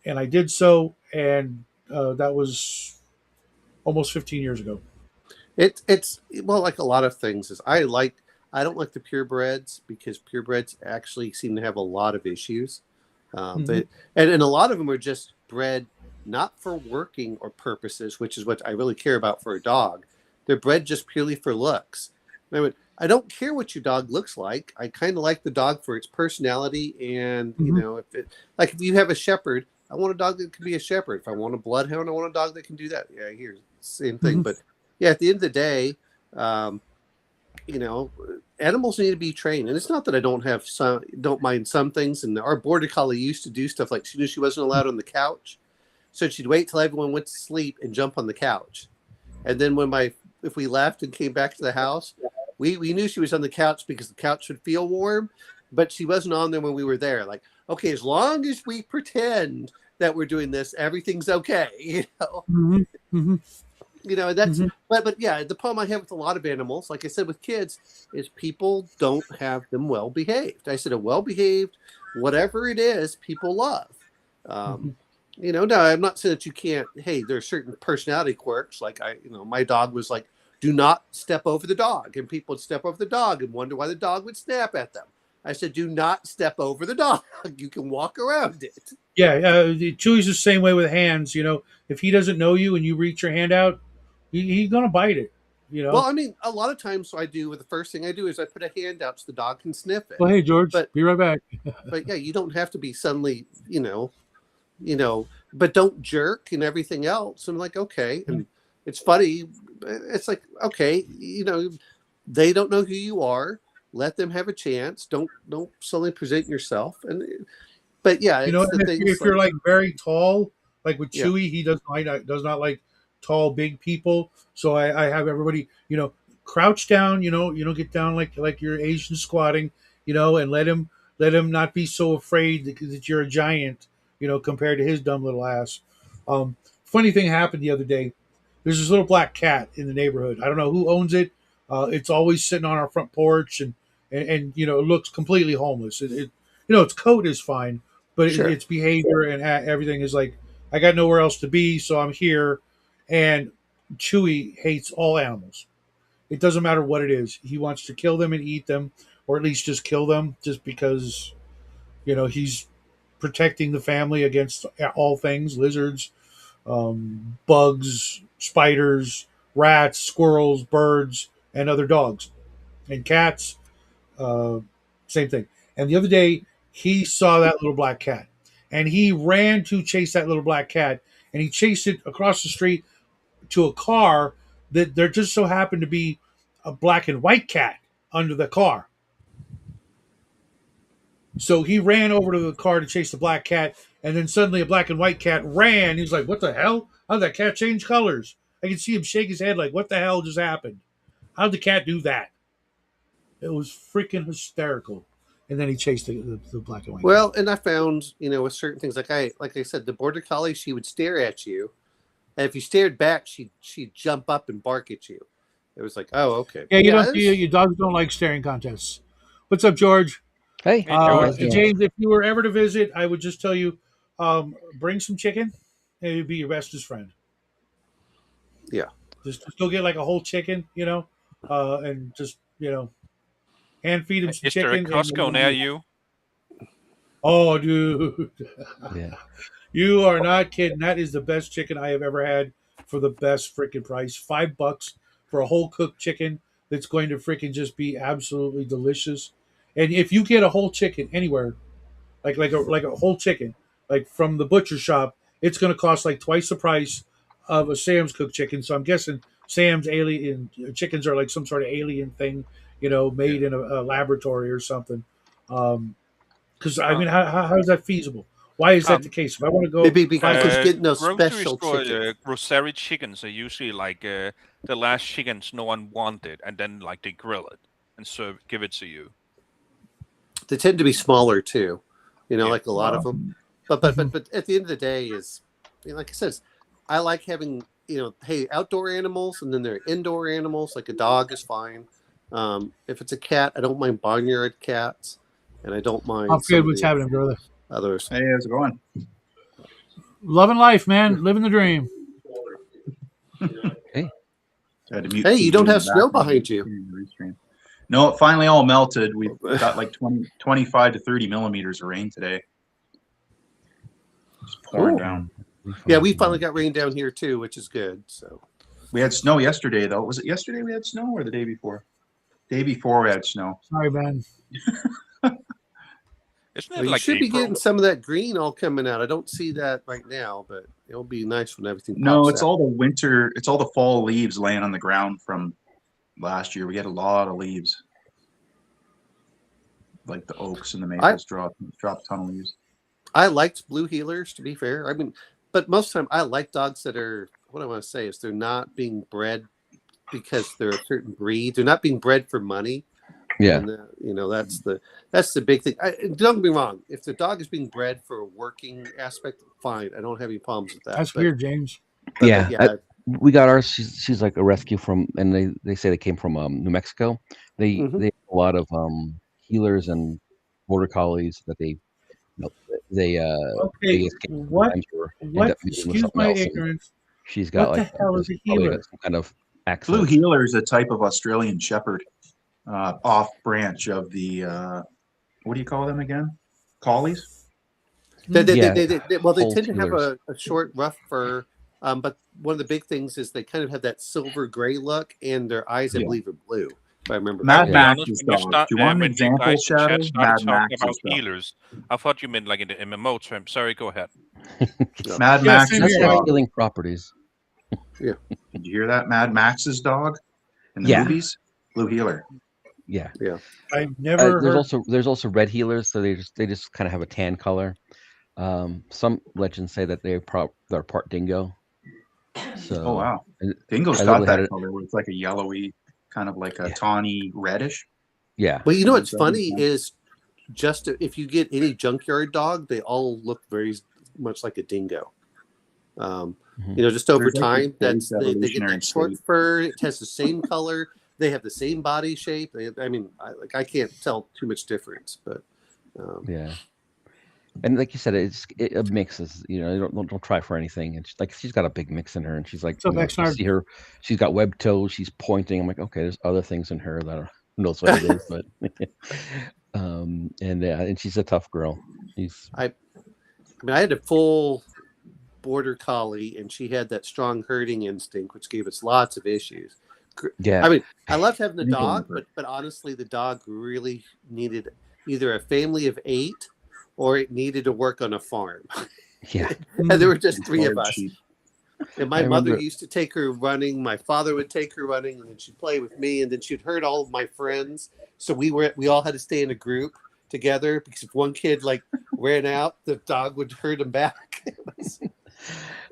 And I did so, and that was almost 15 years ago. It's well, like a lot of things is I don't like the purebreds because purebreds actually seem to have a lot of issues. But and a lot of them are just bred not for working or purposes, which is what I really care about for a dog. They're bred just purely for looks. I don't care what your dog looks like. I kind of like the dog for its personality, and if you have a shepherd, I want a dog that can be a shepherd. If I want a bloodhound, I want a dog that can do that. Yeah, here's same thing. But yeah, at the end of the day, animals need to be trained, and it's not that I don't mind some things. And our border collie used to do stuff like she knew she wasn't allowed on the couch, so she'd wait till everyone went to sleep and jump on the couch. And then if we left and came back to the house, we knew she was on the couch because the couch would feel warm, but she wasn't on there when we were there. Like, okay, as long as we pretend that we're doing this, everything's okay. That's but yeah, the problem I have with a lot of animals, like I said with kids, is people don't have them well behaved. I said a well behaved, whatever it is, people love. No, I'm not saying that you can't. Hey, there are certain personality quirks. Like my dog was like, do not step over the dog, and people would step over the dog and wonder why the dog would snap at them. I said, do not step over the dog. You can walk around it. Yeah, Chewy's the same way with hands. If he doesn't know you and you reach your hand out, he's gonna bite it. Well, I mean, a lot of times the first thing I do is I put a hand out so the dog can sniff it. Well, hey George, be right back. But yeah, you don't have to be suddenly, but don't jerk and everything else. I'm like, okay, and it's funny. It's like, okay, they don't know who you are. Let them have a chance. Don't suddenly present yourself. But yeah, if you're like very tall, like with Chewy, he does not like tall, big people. So I have everybody, crouch down. Get down like you're Asian squatting. And let him not be so afraid that you're a giant. Compared to his dumb little ass. Funny thing happened the other day. There's this little black cat in the neighborhood. I don't know who owns it. It's always sitting on our front porch, and it looks completely homeless. Its coat is fine, but its behavior and everything is like, I got nowhere else to be, so I'm here. And Chewy hates all animals. It doesn't matter what it is. He wants to kill them and eat them, or at least just kill them, just because he's protecting the family against all things: lizards, bugs, spiders, rats, squirrels, birds, and other dogs and cats. Same thing. And the other day, he saw that little black cat, and he ran to chase that little black cat, and he chased it across the street to a car that there just so happened to be a black and white cat under the car. So he ran over to the car to chase the black cat, and then suddenly a black and white cat ran. He's like, what the hell? How did that cat change colors? I can see him shake his head like, what the hell just happened? How did the cat do that? It was freaking hysterical. And then he chased the black and white. Well, and I found, with certain things, like I said, the border collie, she would stare at you, and if you stared back, she'd jump up and bark at you. It was like, oh, okay. Yeah, your dogs don't like staring contests. What's up, George? Hey, James, if you were ever to visit, I would just tell you, bring some chicken, and it'd be your bestest friend. Yeah. Just go get like a whole chicken, and just, hand feed him some chicken. Is there a Costco near you? Oh, dude. Yeah. You are not kidding. That is the best chicken I have ever had for the best freaking price. $5 for a whole cooked chicken that's going to freaking just be absolutely delicious. And if you get a whole chicken anywhere, like a whole chicken, like from the butcher shop, it's going to cost like twice the price of a Sam's cooked chicken. So I'm guessing Sam's alien chickens are like some sort of alien thing, made in a laboratory or something. Because I mean, how is that feasible? Why is that the case? If I want to go, maybe because getting those special chickens. Grocery chickens are usually like the last chickens no one wanted, and then like they grill it and give it to you. They tend to be smaller too, like a lot of them. But at the end of the day, is like I said, I like having outdoor animals, and then there are indoor animals. Like a dog is fine. If it's a cat, I don't mind barnyard cats, and I don't mind. I'm good. What's happening, brother? Others. Hey, how's it going? Loving life, man. Living the dream. Hey. I had to mute Hey, TV you don't in have the snow background. behind you. No, it finally all melted. We've got like 25 to 30 millimeters of rain today. Just pouring Cool. down. Yeah, we finally got rain down here too, which is good. So We had snow yesterday, though. Was it yesterday we had snow or the day before? Day before we had snow. Sorry, man. Isn't well, it you like should be April? getting some of that green all coming out. I don't see that right now, but it'll be nice when everything No, pops it's out. all the winter. It's all the fall leaves laying on the ground from last year. We had a lot of leaves. Like the oaks and the maples drop a ton of leaves. I liked blue healers, to be fair. I mean, but most of the time I like dogs that are, what I want to say is they're not being bred because they're a certain breed. They're not being bred for money. Yeah. And that's the big thing. Don't get me wrong. If the dog is being bred for a working aspect, fine. I don't have any problems with that. That's weird, James. Yeah. We got ours. She's like a rescue from, and they say they came from New Mexico. They have a lot of healers and border collies that they Okay, escape what? sometimes or end What? up meeting with Excuse something my else. And ignorance. she's got What like the hell is a probably healer? got some kind of Blue accent. healer is a type of Australian shepherd, off branch of the what do you call them again? Collies. They Whole tend to have healers. a short, rough fur. But one of the big things is they kind of have that silver gray look, and their eyes, I believe, are blue. If I remember Mad To be correctly. honest, Max's when you dog. start, Do you want an when you example, guys in Shadow? chat started Mad talking about Max's dog. healers, I thought you meant like in the MMO term. Sorry, go ahead. Mad Yeah, Max's same That's here. like dog. healing properties. Did you hear that? Mad Max's dog in the Yeah. movies? Blue healer. Yeah. I've never heard. There's also red healers, so they just kind of have a tan color. Some legends say that they're part dingo. So Oh wow. and Dingo's I got literally had that it. color where it's like a yellowy, kind of like a Yeah. tawny reddish. Yeah. Well, you know what's Yeah. funny is if you get any junkyard dog, they all look very much like a dingo. Just over There's like time, this they get evolutionary that short state. fur. It has the same color. They have the same body shape. I can't tell too much difference, but Yeah. And like you said, it mixes. Don't try for anything. And she's got a big mix in her, and she's like, What's up, you Exnard? see her. She's got webbed toes. She's pointing. I'm like, okay, there's other things in her that I don't know what it is, but and she's a tough girl. I had a full border collie, and she had that strong herding instinct, which gave us lots of issues. Yeah. I loved having the dog, but honestly, the dog really needed either a family of 8 or it needed to work on a farm. Yeah. And there were just 3 of us. Sheep. And my mother used to take her running. My father would take her running, and then she'd play with me, and then she'd herd all of my friends. So we all had to stay in a group together because if one kid ran out, the dog would herd him back.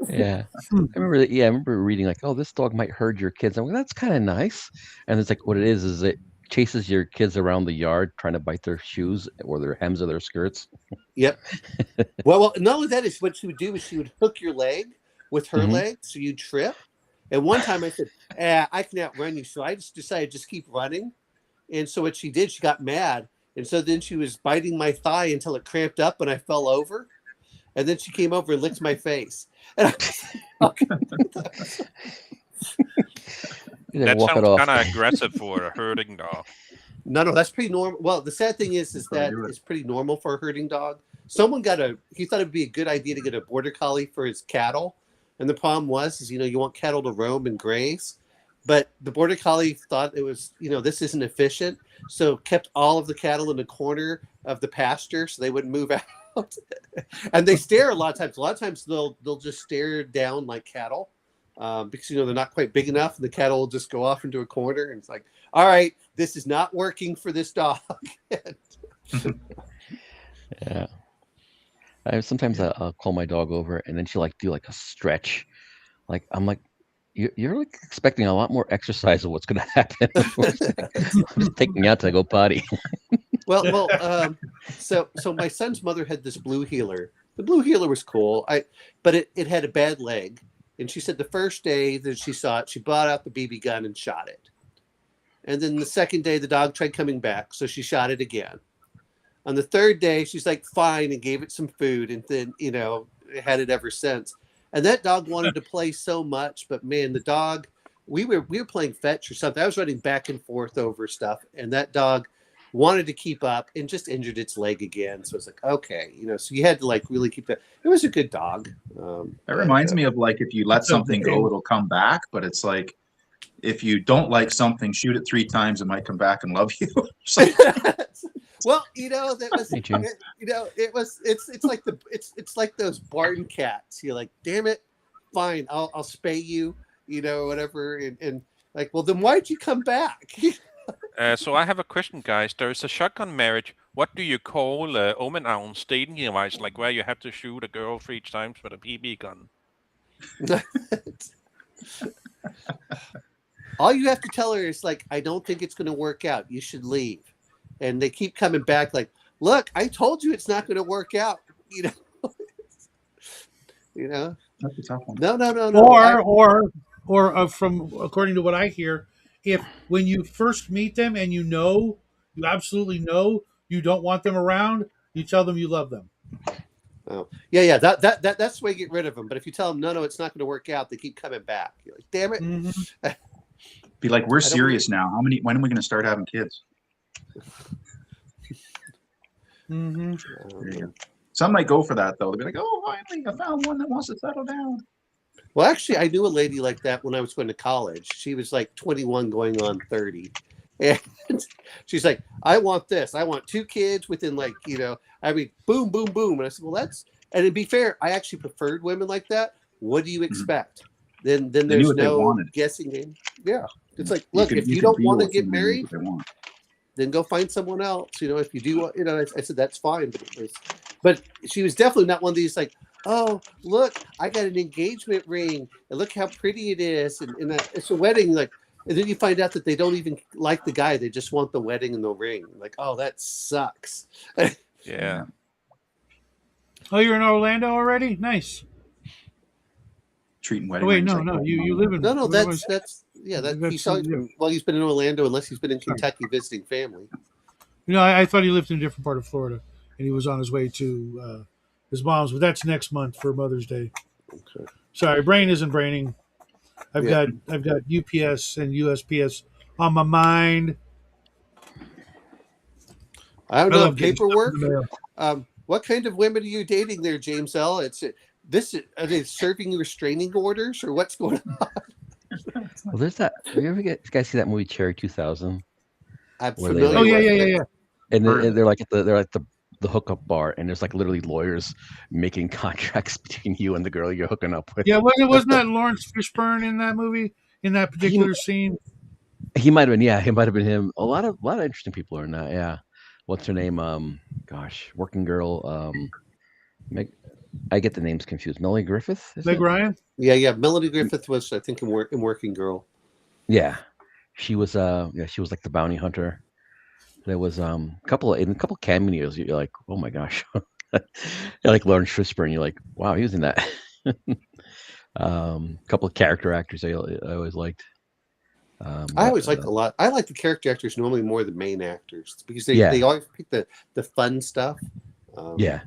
Yeah. I remember reading like, oh, this dog might herd your kids. I'm like, that's kind of nice. And it's like what it is it chases your kids around the yard trying to bite their shoes or their hems of their skirts. Yep. Well, not only that is what she would do is she would hook your leg with her leg so you'd trip. And one time I said, I can outrun you. So I just decided to just keep running. And so what she did, she got mad. And so then she was biting my thigh until it cramped up and I fell over. And then she came over and licked my face. And I was like, okay. That sounds kind of aggressive for a herding dog. No, that's pretty normal. Well, the sad thing is that it's pretty normal for a herding dog. Someone he thought it'd be a good idea to get a border collie for his cattle. And the problem is you want cattle to roam and graze. But the border collie thought it was, this isn't efficient. So kept all of the cattle in the corner of the pasture so they wouldn't move out. And they stare a lot of times. A lot of times they'll just stare down like cattle because, they're not quite big enough. And the cattle will just go off into a corner. And it's like, all right, this is not working for this dog. Yeah. Sometimes I'll call my dog over and then she'll do a stretch. I'm like, you're expecting a lot more exercise of what's going to happen. I'm just taking you out to go potty. So my son's mother had this blue healer. The blue healer was cool. But it had a bad leg. And she said the first day that she saw it, she brought out the BB gun and shot it. And then the second day, the dog tried coming back. So she shot it again. On the third day, she's like, fine, and gave it some food. And then, had it ever since. And that dog wanted to play so much. But man, the dog we were playing fetch or something. I was running back and forth over stuff, and that dog wanted to keep up and just injured its leg again. So it's like, okay, so you had to like really keep that. It was a good dog. That reminds me of like if you let something go, it'll come back. But it's like if you don't like something, shoot it 3 times, it might come back and love you. Well, that was, Hey, Jim. it's like those barn cats. You're like, damn it, fine, I'll spay you, whatever, and like, well, then why'd you come back? So I have a question, guys. There is a shotgun marriage. What do you call omenavn stengeværs, like where you have to shoot a girl 3 times with a BB gun? All you have to tell her is like, I don't think it's going to work out. You should leave. And they keep coming back like, look, I told you it's not going to work out. That's a tough one. No. Or from according to what I hear, if when you first meet them and you absolutely know you don't want them around, you tell them you love them. Oh, yeah. That's the way you get rid of them. But if you tell them no, it's not going to work out, they keep coming back. You're like, damn it. Mm-hmm. Be like, we're serious now. When are we going to start having kids? Mm-hmm. There you go. Some might go for that though. They'll be like, oh, finally, I found one that wants to settle down. Well, actually, I knew a lady like that when I was going to college. She was like 21 going on 30. And she's like, I want this. I want 2 kids within like, boom, boom, boom. And I said, well, and to be fair, I actually preferred women like that. What do you expect? Then there's no guessing game. Yeah. It's like, look, if you don't want to get married, then go find someone else. If you do want, I said, that's fine. But she was definitely not one of these like, oh, look, I got an engagement ring. And look how pretty it is. And it's a wedding. Like, and then you find out that they don't even like the guy. They just want the wedding and the ring. Like, oh, that sucks. Yeah. Oh, you're in Orlando already? Nice. Treating wedding. Oh, wait, rings no, like no. that. You live in. No, he's been in Orlando unless he's been in Kentucky visiting family. I thought he lived in a different part of Florida, and he was on his way to his mom's. But that's next month for Mother's Day. Okay. Sorry, brain isn't braining. I've got UPS and USPS on my mind. I don't know paperwork. What kind of women are you dating there, James L? Are they serving you restraining orders or what's going on? Well, there's that. You guys see that movie Cherry 2000? I'm Where familiar. Oh yeah. And they're like at the hookup bar, and there's like literally lawyers making contracts between you and the girl you're hooking up with. Yeah, wasn't that Lawrence Fishburne in that movie in that particular scene? He might have been. Yeah, he might have been him. A lot of interesting people are in that. Yeah. What's her name? Working Girl. I get the names confused. Melanie Griffith? Meg Ryan? Yeah. Melanie Griffith was, I think, in Working Girl. Yeah. She was she was like the bounty hunter. There was a couple cameos. You're like, oh my gosh. Like Lawrence Fishburne, you're like, wow, he was in that. Couple of character actors I always liked. I always liked a lot. I like the character actors normally more than main actors because they always pick the fun stuff. Yeah.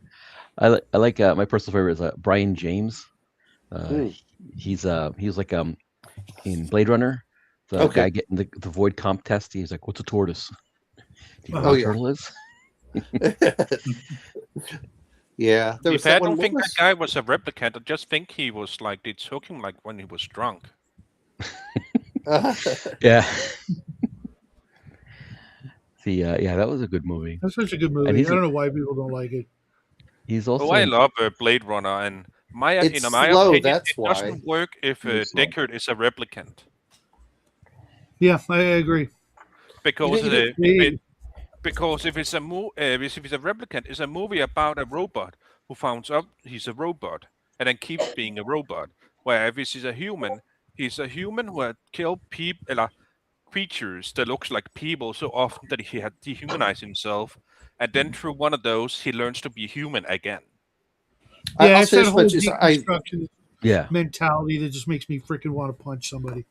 I like my personal favorite is Brian James. He was like in Blade Runner, the guy getting the void comp test. He's like, "What's a tortoise?" Do you know what a turtle is? Yeah, I don't think that guy was a replicant. I just think he was like they took him like when he was drunk. Yeah. That was a good movie. That's such a good movie. I don't know why people don't like it. He's also. Oh, I love Blade Runner, and my it's my slow, opinion, that's it why. doesn't work if Deckard is a replicant. Yeah, I agree. Because because if it's a replicant, it's a movie about a robot who finds out he's a robot and then keeps being a robot. Where if he's a human, he's a human who had killed creatures that looks like people so often that he had dehumanized himself, and then through one of those he learns to be human again. Yeah, it's that whole deconstruction Yeah. mentality that just makes me freaking want to punch somebody.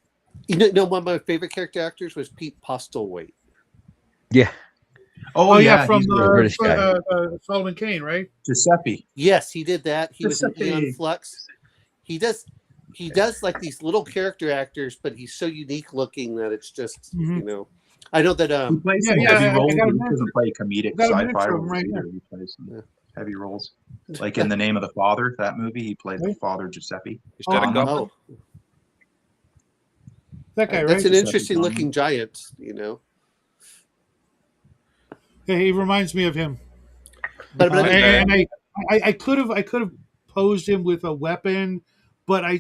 You know, one of my favorite character actors was Pete Postlethwaite. Yeah. Oh yeah, from he's a British guy. Solomon Kane, right? Giuseppe. Yes, he did that. He was in Giuseppe. Aeon Flux. He does. he does like these little character actors, but he's so unique looking that it's just I know that He plays some Yeah, heavy I roles. got a He minute. doesn't play comedic Got a minute sci-fi for him roles right either. now. He plays some heavy roles. Like in The Name of the Father, that movie, he played the father Giuseppe. Is that a Oh, goblin? That guy, that's right? an interesting looking giant, Yeah, he reminds me of him. But And I could have posed him with a weapon, but I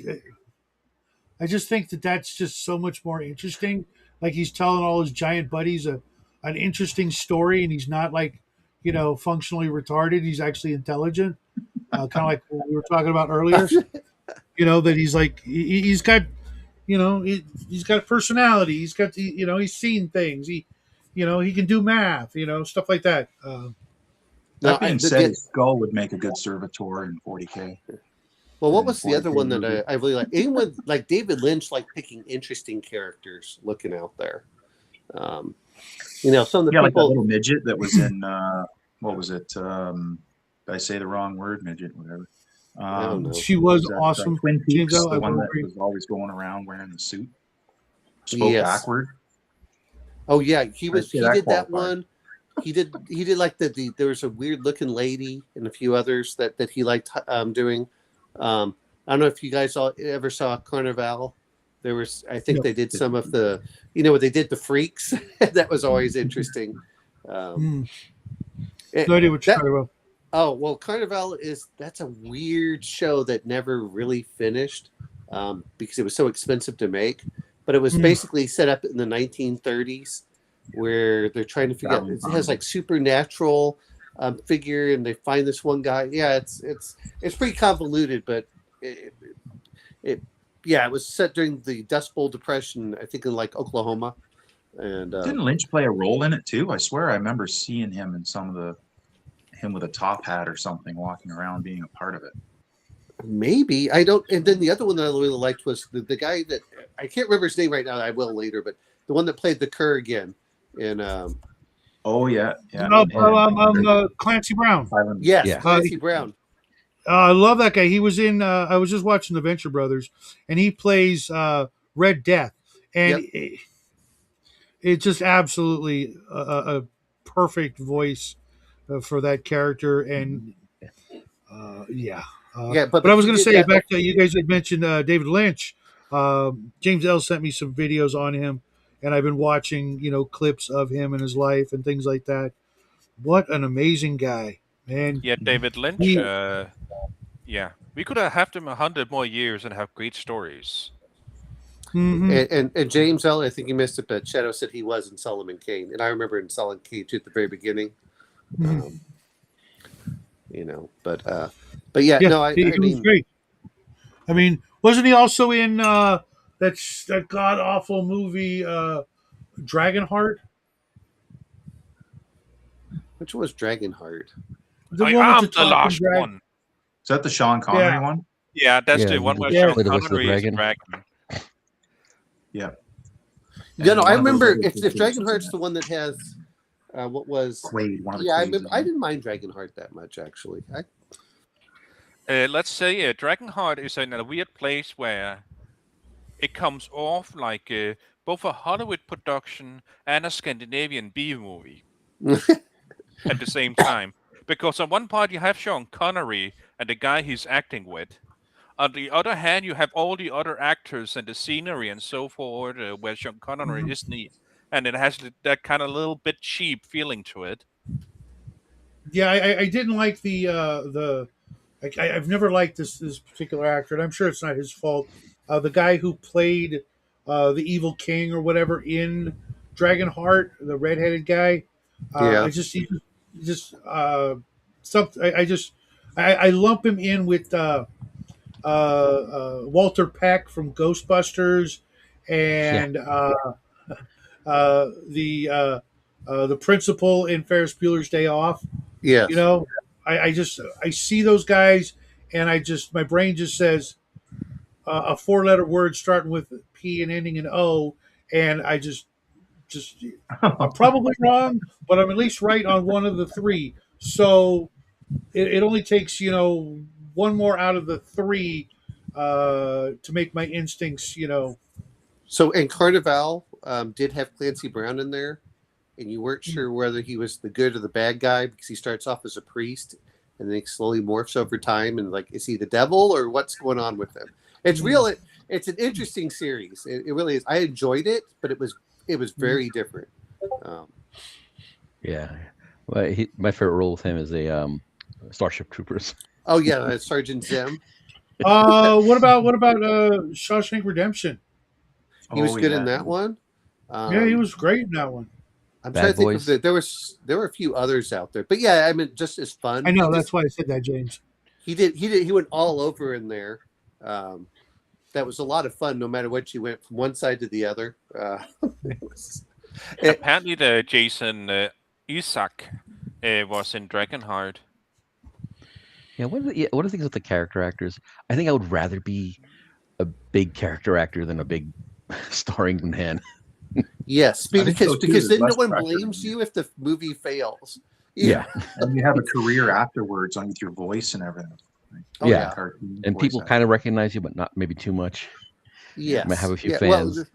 just think that's just so much more interesting. Like he's telling all his giant buddies an interesting story, and he's not like functionally retarded. He's actually intelligent, kind of like what we were talking about earlier. That he's like he's got he's got personality. He's got he's seen things. He can do math. Stuff like that. That being said, his skull would make a good servitor in 40K. Well, what was the other one that I really like? Anyone like David Lynch, like picking interesting characters, looking out there. Some of the people, like that little midget that was in what was it? Did I say the wrong word? Midget, whatever. I don't know. She was awesome. Twin Peaks, James, the one that was always going around wearing the suit, spoke Yes. backward. Oh yeah, he did that one. He did like the there was a weird looking lady and a few others that he liked doing. I don't know if you guys ever saw Carnival. There was, I think they did some of the, what they did, the freaks. That was always interesting. No idea what you're talking about. Oh, well, Carnival that's a weird show that never really finished because it was so expensive to make. But it was basically set up in the 1930s where they're trying to figure out, it has like supernatural figure, and they find this one guy. Yeah, it's pretty convoluted, but it was set during the Dust Bowl Depression, I think in like Oklahoma. And didn't Lynch play a role in it too? I swear I remember seeing him in some of him with a top hat or something walking around being a part of it. Maybe I don't. And then the other one that I really liked was the guy that I can't remember his name right now. I will later, but the one that played the Kurgan in. Oh yeah. Clancy Brown. Yes, Clancy Brown. I love that guy. He was in. I was just watching the Venture Brothers, and he plays Red Death, and it's just absolutely a perfect voice for that character. And but I was going to say back to you guys had mentioned David Lynch. James L sent me some videos on him, and I've been watching clips of him and his life and things like that. What an amazing guy, man! Yeah, David Lynch. We could have had him 100 more years and have great stories. Mm-hmm. And James L, I think he missed it, but Shadow said he was in Solomon Kane, and I remember in Solomon Kane too at the very beginning. Mm-hmm. But yeah, no, I mean, was great. I mean, wasn't he also in that god awful movie Dragonheart? Which was Dragonheart? I am the last one. Is that the Sean Connery one? Yeah, that's the one where Sean Connery is a dragon. Yeah. No, I remember if Dragonheart's the one that has what was Quaid, I didn't mind Dragonheart that much actually. Let's say Dragonheart is in a weird place where it comes off like both a Hollywood production and a Scandinavian B movie at the same time. Because on one part you have Sean Connery and the guy he's acting with. On the other hand, you have all the other actors and the scenery and so forth where Sean Connery is neat. And it has that kind of little bit cheap feeling to it. Yeah, I didn't like I've never liked this particular actor, and I'm sure it's not his fault. The guy who played the evil king or whatever in Dragonheart, the redheaded guy. I lump him in with Walter Peck from Ghostbusters and the principal in Ferris Bueller's Day Off. Yeah, I see those guys, and my brain just says a 4-letter word starting with P and ending in O, and I just I'm probably wrong, but I'm at least right on one of the three. So it only takes one more out of the three to make my instincts, So, and Carnival did have Clancy Brown in there, and you weren't sure whether he was the good or the bad guy because he starts off as a priest and then he slowly morphs over time. And like, is he the devil or what's going on with him? It's real. It's an interesting series. It really is. I enjoyed it, but it was very different. Yeah. Well, my favorite role with him is a Starship Troopers. Oh yeah, Sergeant Zim. What about Shawshank Redemption? He was good in that one. Yeah, he was great in that one. I'm Bad trying to think Boys. of there were a few others out there, but yeah, I mean, just as fun. I know that's why I said that, James. He went all over in there. That was a lot of fun, no matter what you went from one side to the other. Apparently, the Jason Isaac was in Dragonheart. Yeah, what are the things with the character actors? I think I would rather be a big character actor than a big starring man. Yes, I think so, too. because then no Less one pressure. blames you if the movie fails. Yeah. And you have a career afterwards on with your voice and everything. Oh, Yeah. Cartoon And voice people actor. kind of recognize you, but not maybe too much. Yes. Might have a few Yeah, fans.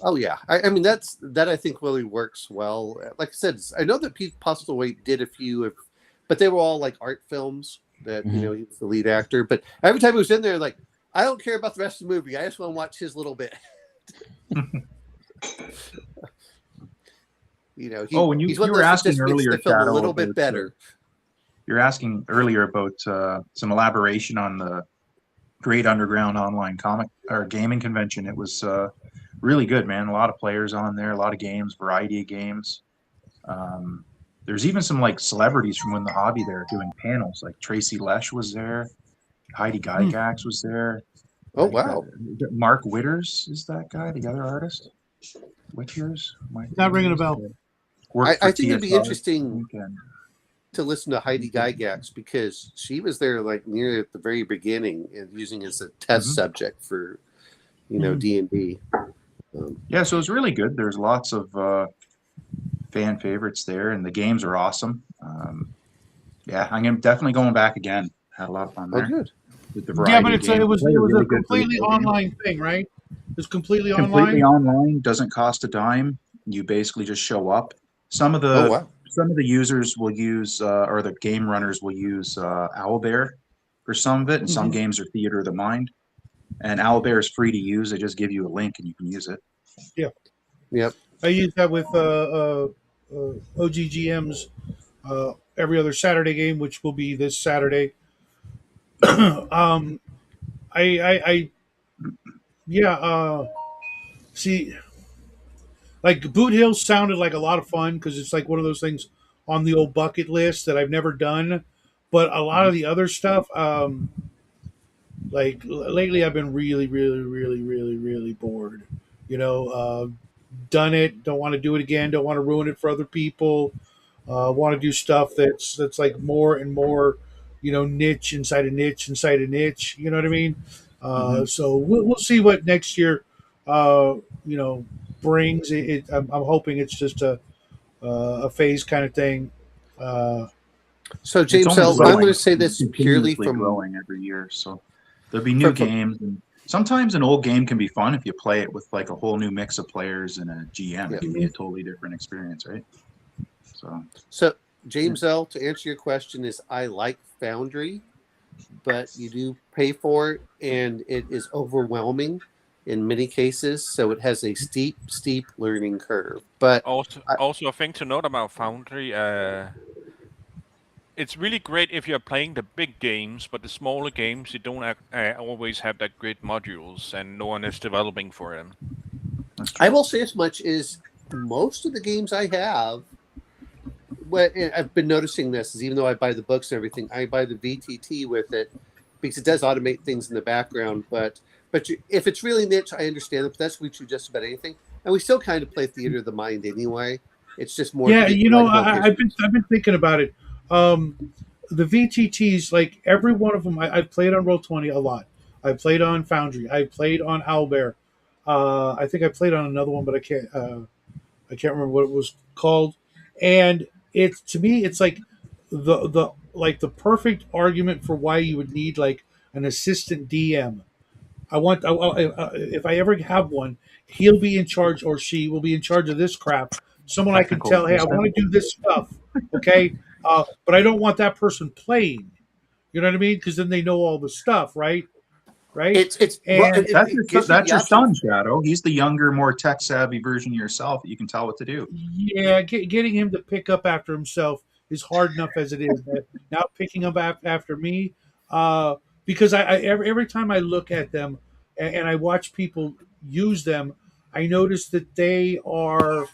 oh yeah, I mean that I think really works well. Like I said, I know that Pete Postlewaite did a few, but they were all like art films that he was the lead actor. But every time he was in there, like I don't care about the rest of the movie. I just want to watch his little bit. When he's you one of were those that asking just makes earlier, the film a Shadow, little bit about, better. You're asking earlier about some elaboration on the Great Underground Online Comic or Gaming Convention. It was really good, man. A lot of players on there, a lot of games, variety of games. There's even some like celebrities from Win the Hobby there doing panels. Like Tracy Lesh was there, Heidi Gygax was there. Oh wow! Mark Witters is that guy, the other artist. Whitters? Not ringing a bell. I think it'd be TSR, interesting to listen to Heidi Gygax because she was there like near at the very beginning and using as a test subject for D&D. Yeah, so it was really good. There's lots of fan favorites there, and the games are awesome. I'm definitely going back again. Had a lot of fun there. Oh, good. With the Yeah, variety but of games. it was Really a good completely virtual game. online thing, right? It was completely Completely online. online, doesn't cost a dime. You basically just show up. Some of the users will use, or the game runners will use Owlbear for some of it, and some games are Theater of the Mind. And Owlbear is free to use. They just give you a link and you can use it. Yeah. Yep. I use that with OGGM's every other Saturday game, which will be this Saturday. See, like Boot Hill sounded like a lot of fun because it's like one of those things on the old bucket list that I've never done. But a lot of the other stuff, like lately, I've been really, really, really, really, really bored. Done it, don't want to do it again, don't want to ruin it for other people. Want to do stuff that's like more and more, niche inside a niche inside a niche. You know what I mean? So we'll see what next year, brings. I'm hoping it's just a phase kind of thing. So James L., I'm going to say this purely from growing every year. So there'll be new games, and sometimes an old game can be fun if you play it with like a whole new mix of players and a GM. It can be a totally different experience, right? So James L., to answer your question, is I like Foundry, but you do pay for it, and it is overwhelming in many cases. So it has a steep learning curve. But also a thing to note about Foundry. It's really great if you're playing the big games, but the smaller games, you don't always have that great modules, and no one is developing for them. I will say as much as most of the games I have, I've been noticing this, is even though I buy the books and everything, I buy the VTT with it because it does automate things in the background. But if it's really niche, I understand it, but that's we do just about anything. And we still kind of play Theater of the Mind anyway. It's just more. Yeah, I've been thinking about it. The VTTs, like every one of them, I've played on Roll20 a lot. I played on Foundry. I played on Owlbear. I think I played on another one, but I can't remember what it was called. And to me, it's like the perfect argument for why you would need like an assistant DM. If I ever have one, he'll be in charge, or she will be in charge of this crap. Someone I can Technical tell, hey, I assistant. want to do this stuff, okay? But I don't want that person playing. You know what I mean? Because then they know all the stuff, right? Right? It's well, And it gives you That's the your option. son, Shadow. He's the younger, more tech savvy version of yourself that you can tell what to do. yeah, getting him to pick up after himself is hard enough as it is. But now picking up after me, because every time I look at them and I watch people use them, I notice that they are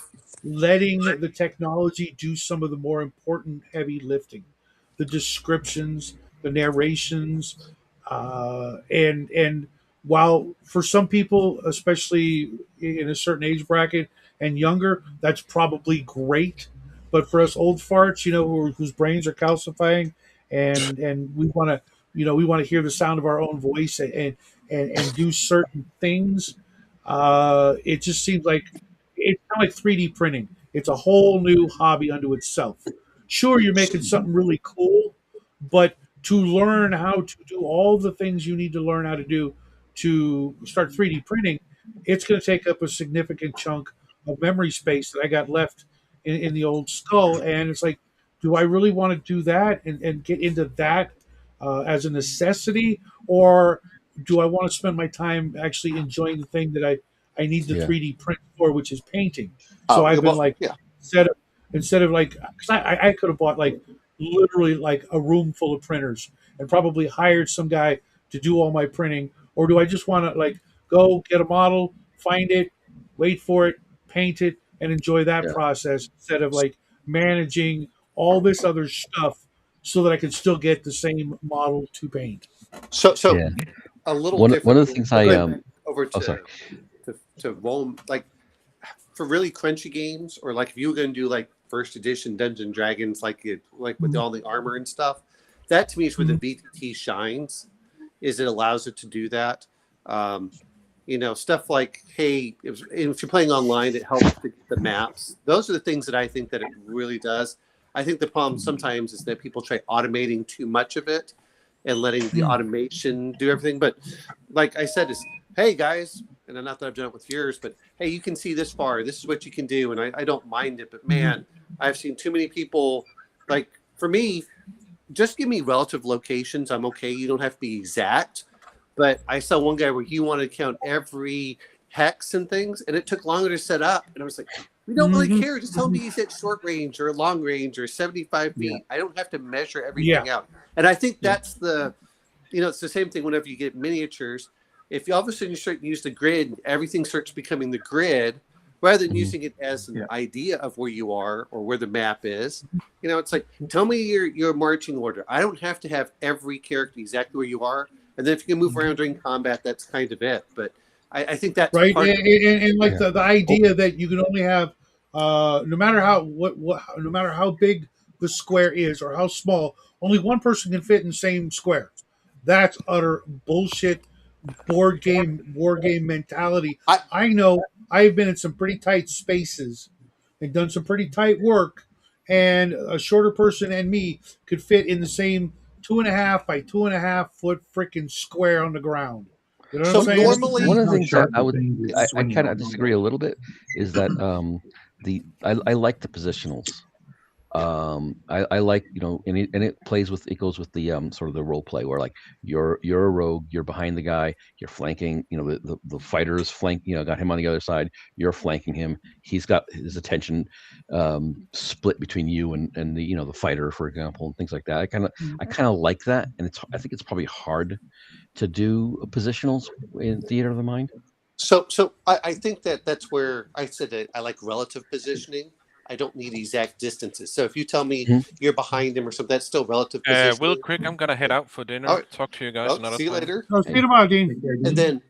letting the technology do some of the more important heavy lifting, the descriptions, the narrations, and while for some people, especially in a certain age bracket and younger, that's probably great. But for us old farts, whose brains are calcifying, and we want to, we want to hear the sound of our own voice and do certain things. It just seems like it's kind of like 3D printing. It's a whole new hobby unto itself. Sure, you're making something really cool, but to learn how to do all the things you need to learn how to do to start 3D printing, it's going to take up a significant chunk of memory space that I got left in the old skull. And it's like, do I really want to do that and get into that as a necessity? Or do I want to spend my time actually enjoying the thing that I need the Yeah. 3D print for, which is painting? So I've been like, yeah. instead of like, because I could have bought like literally like a room full of printers and probably hired some guy to do all my printing, or do I just want to like go get a model, find it, wait for it, paint it, and enjoy that Yeah. process instead of like managing all this other stuff so that I can still get the same model to paint. So Yeah. a little One different. of the things over oh, sorry. to roll, like for really crunchy games, or like if you were going to do like first edition Dungeons and Dragons, like with all the armor and stuff, that to me is where the VTT shines. Is it allows it to do that. Stuff like, hey, if you're playing online, it helps to get the maps. Those are the things that I think that it really does. I think the problem sometimes is that people try automating too much of it and letting the automation do everything. But like I said, is, hey guys, and not that I've done it with yours, but hey, you can see this far. This is what you can do, and I don't mind it. But man, I've seen too many people. Like for me, just give me relative locations. I'm okay. You don't have to be exact. But I saw one guy where he wanted to count every hex and things, and it took longer to set up. And I was like, we don't really care. Just tell me he's at short range or long range or 75 feet. Yeah. I don't have to measure everything out. And I think that's it's the same thing whenever you get miniatures. If you all of a sudden you start to use the grid, everything starts becoming the grid rather than using it as an idea of where you are or where the map is. It's like, tell me your marching order. I don't have to have every character exactly where you are. And then if you can move around during combat, that's kind of it. But I think that's right. part And like the idea that you can only have, no matter no matter how big the square is or how small, only one person can fit in the same square. That's utter bullshit. Board game, war game mentality. I know I've been in some pretty tight spaces and done some pretty tight work, and a shorter person and me could fit in the same 2.5 by 2.5 foot freaking square on the ground. You know what I'm saying? normally, one of the things that I I kind of disagree a little bit is that I like the positionals. I like, and it goes with the sort of the role play where like you're a rogue, you're behind the guy, you're flanking, the fighter's flank, got him on the other side, you're flanking him, he's got his attention split between you and the the fighter, for example, and things like that. I kind of like that, and I think it's probably hard to do positionals in theater of the mind. So I think that's where I said that I like relative positioning. I don't need exact distances. So if you tell me you're behind him or something, that's still relative positioning. Real quick, I'm gonna head out for dinner. All right. Talk to you guys another See you time. later. No, see you tomorrow, Dean. And then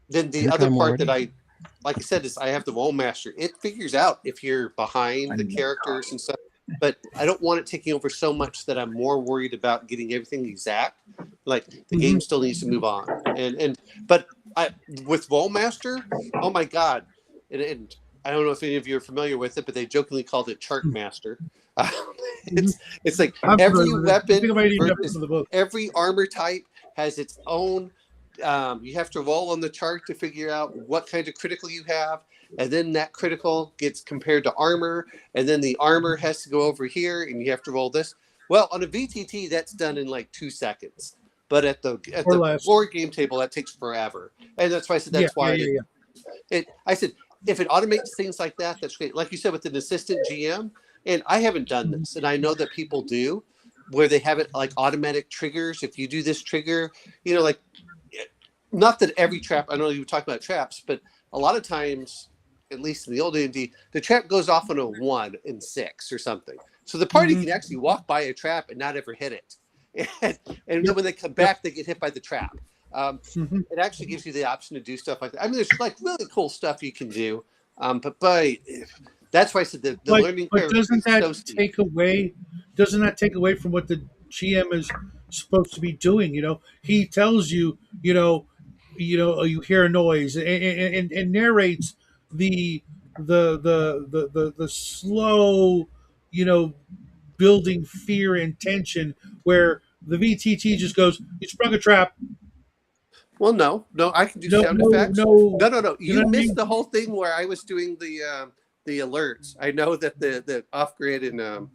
the Dinner other time part already? that like I said, is I have the role master. It figures out if you're behind the characters and stuff. But I don't want it taking over so much that I'm more worried about getting everything exact. Like the game still needs to move on. But with Rollmaster, oh my God. And I don't know if any of you are familiar with it, but they jokingly called it Chart Master. It's like every weapon versus every armor type has its own. You have to roll on the chart to figure out what kind of critical you have, and then that critical gets compared to armor, and then the armor has to go over here, and you have to roll this. Well, on a VTT, that's done in like 2 seconds, but at the board game table, that takes forever, and that's why I said that's why. I said if it automates things like that, that's great. Like you said with an assistant GM, and I haven't done this, and I know that people do, where they have it like automatic triggers. If you do this trigger, like. Not that every trap, I know you were talking about traps, but a lot of times, at least in the old D&D, the trap goes off on a 1 in 6 or something. So the party can actually walk by a trap and not ever hit it. And then when they come back, they get hit by the trap. It actually gives you the option to do stuff like that. I mean, there's like really cool stuff you can do. But that's why I said the learning curve. But doesn't that take away from what the GM is supposed to be doing? He tells you, you hear a noise and narrates the slow, building fear and tension, where the VTT just goes, "You sprung a trap." Well, no, I can do sound effects. No. You missed the whole thing where I was doing the alerts. I know that the off grid and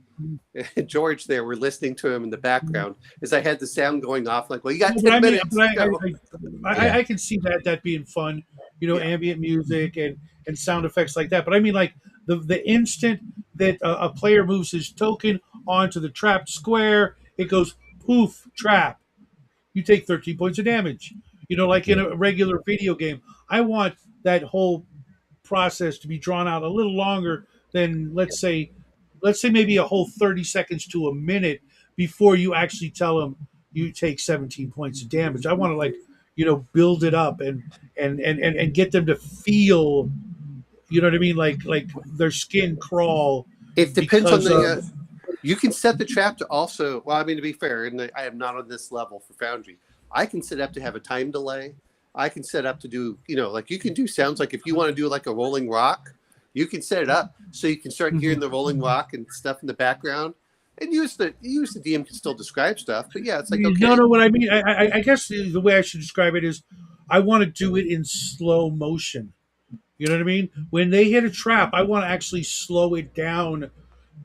George there were listening to him in the background as I had the sound going off. Like, well, you got 10 minutes. I can see that being fun, ambient music and sound effects like that. But I mean, like the instant that a player moves his token onto the trapped square, it goes poof, trap. You take 13 points of damage. Like in a regular video game. I want that whole process to be drawn out a little longer than let's say maybe a whole 30 seconds to a minute before you actually tell them you take 17 points of damage. I want to build it up and get them to feel, you know what I mean? Like their skin crawl. It depends on the, you can set the trap to also, well, I mean, to be fair, and I am not on this level for Foundry. I can set up to have a time delay. I can set up to do, like you can do sounds like if you want to do like a rolling rock, you can set it up so you can start hearing the rolling rock and stuff in the background, and use the DM can still describe stuff. But yeah, it's like, okay. No, what I mean, I guess the way I should describe it is, I want to do it in slow motion. You know what I mean? When they hit a trap, I want to actually slow it down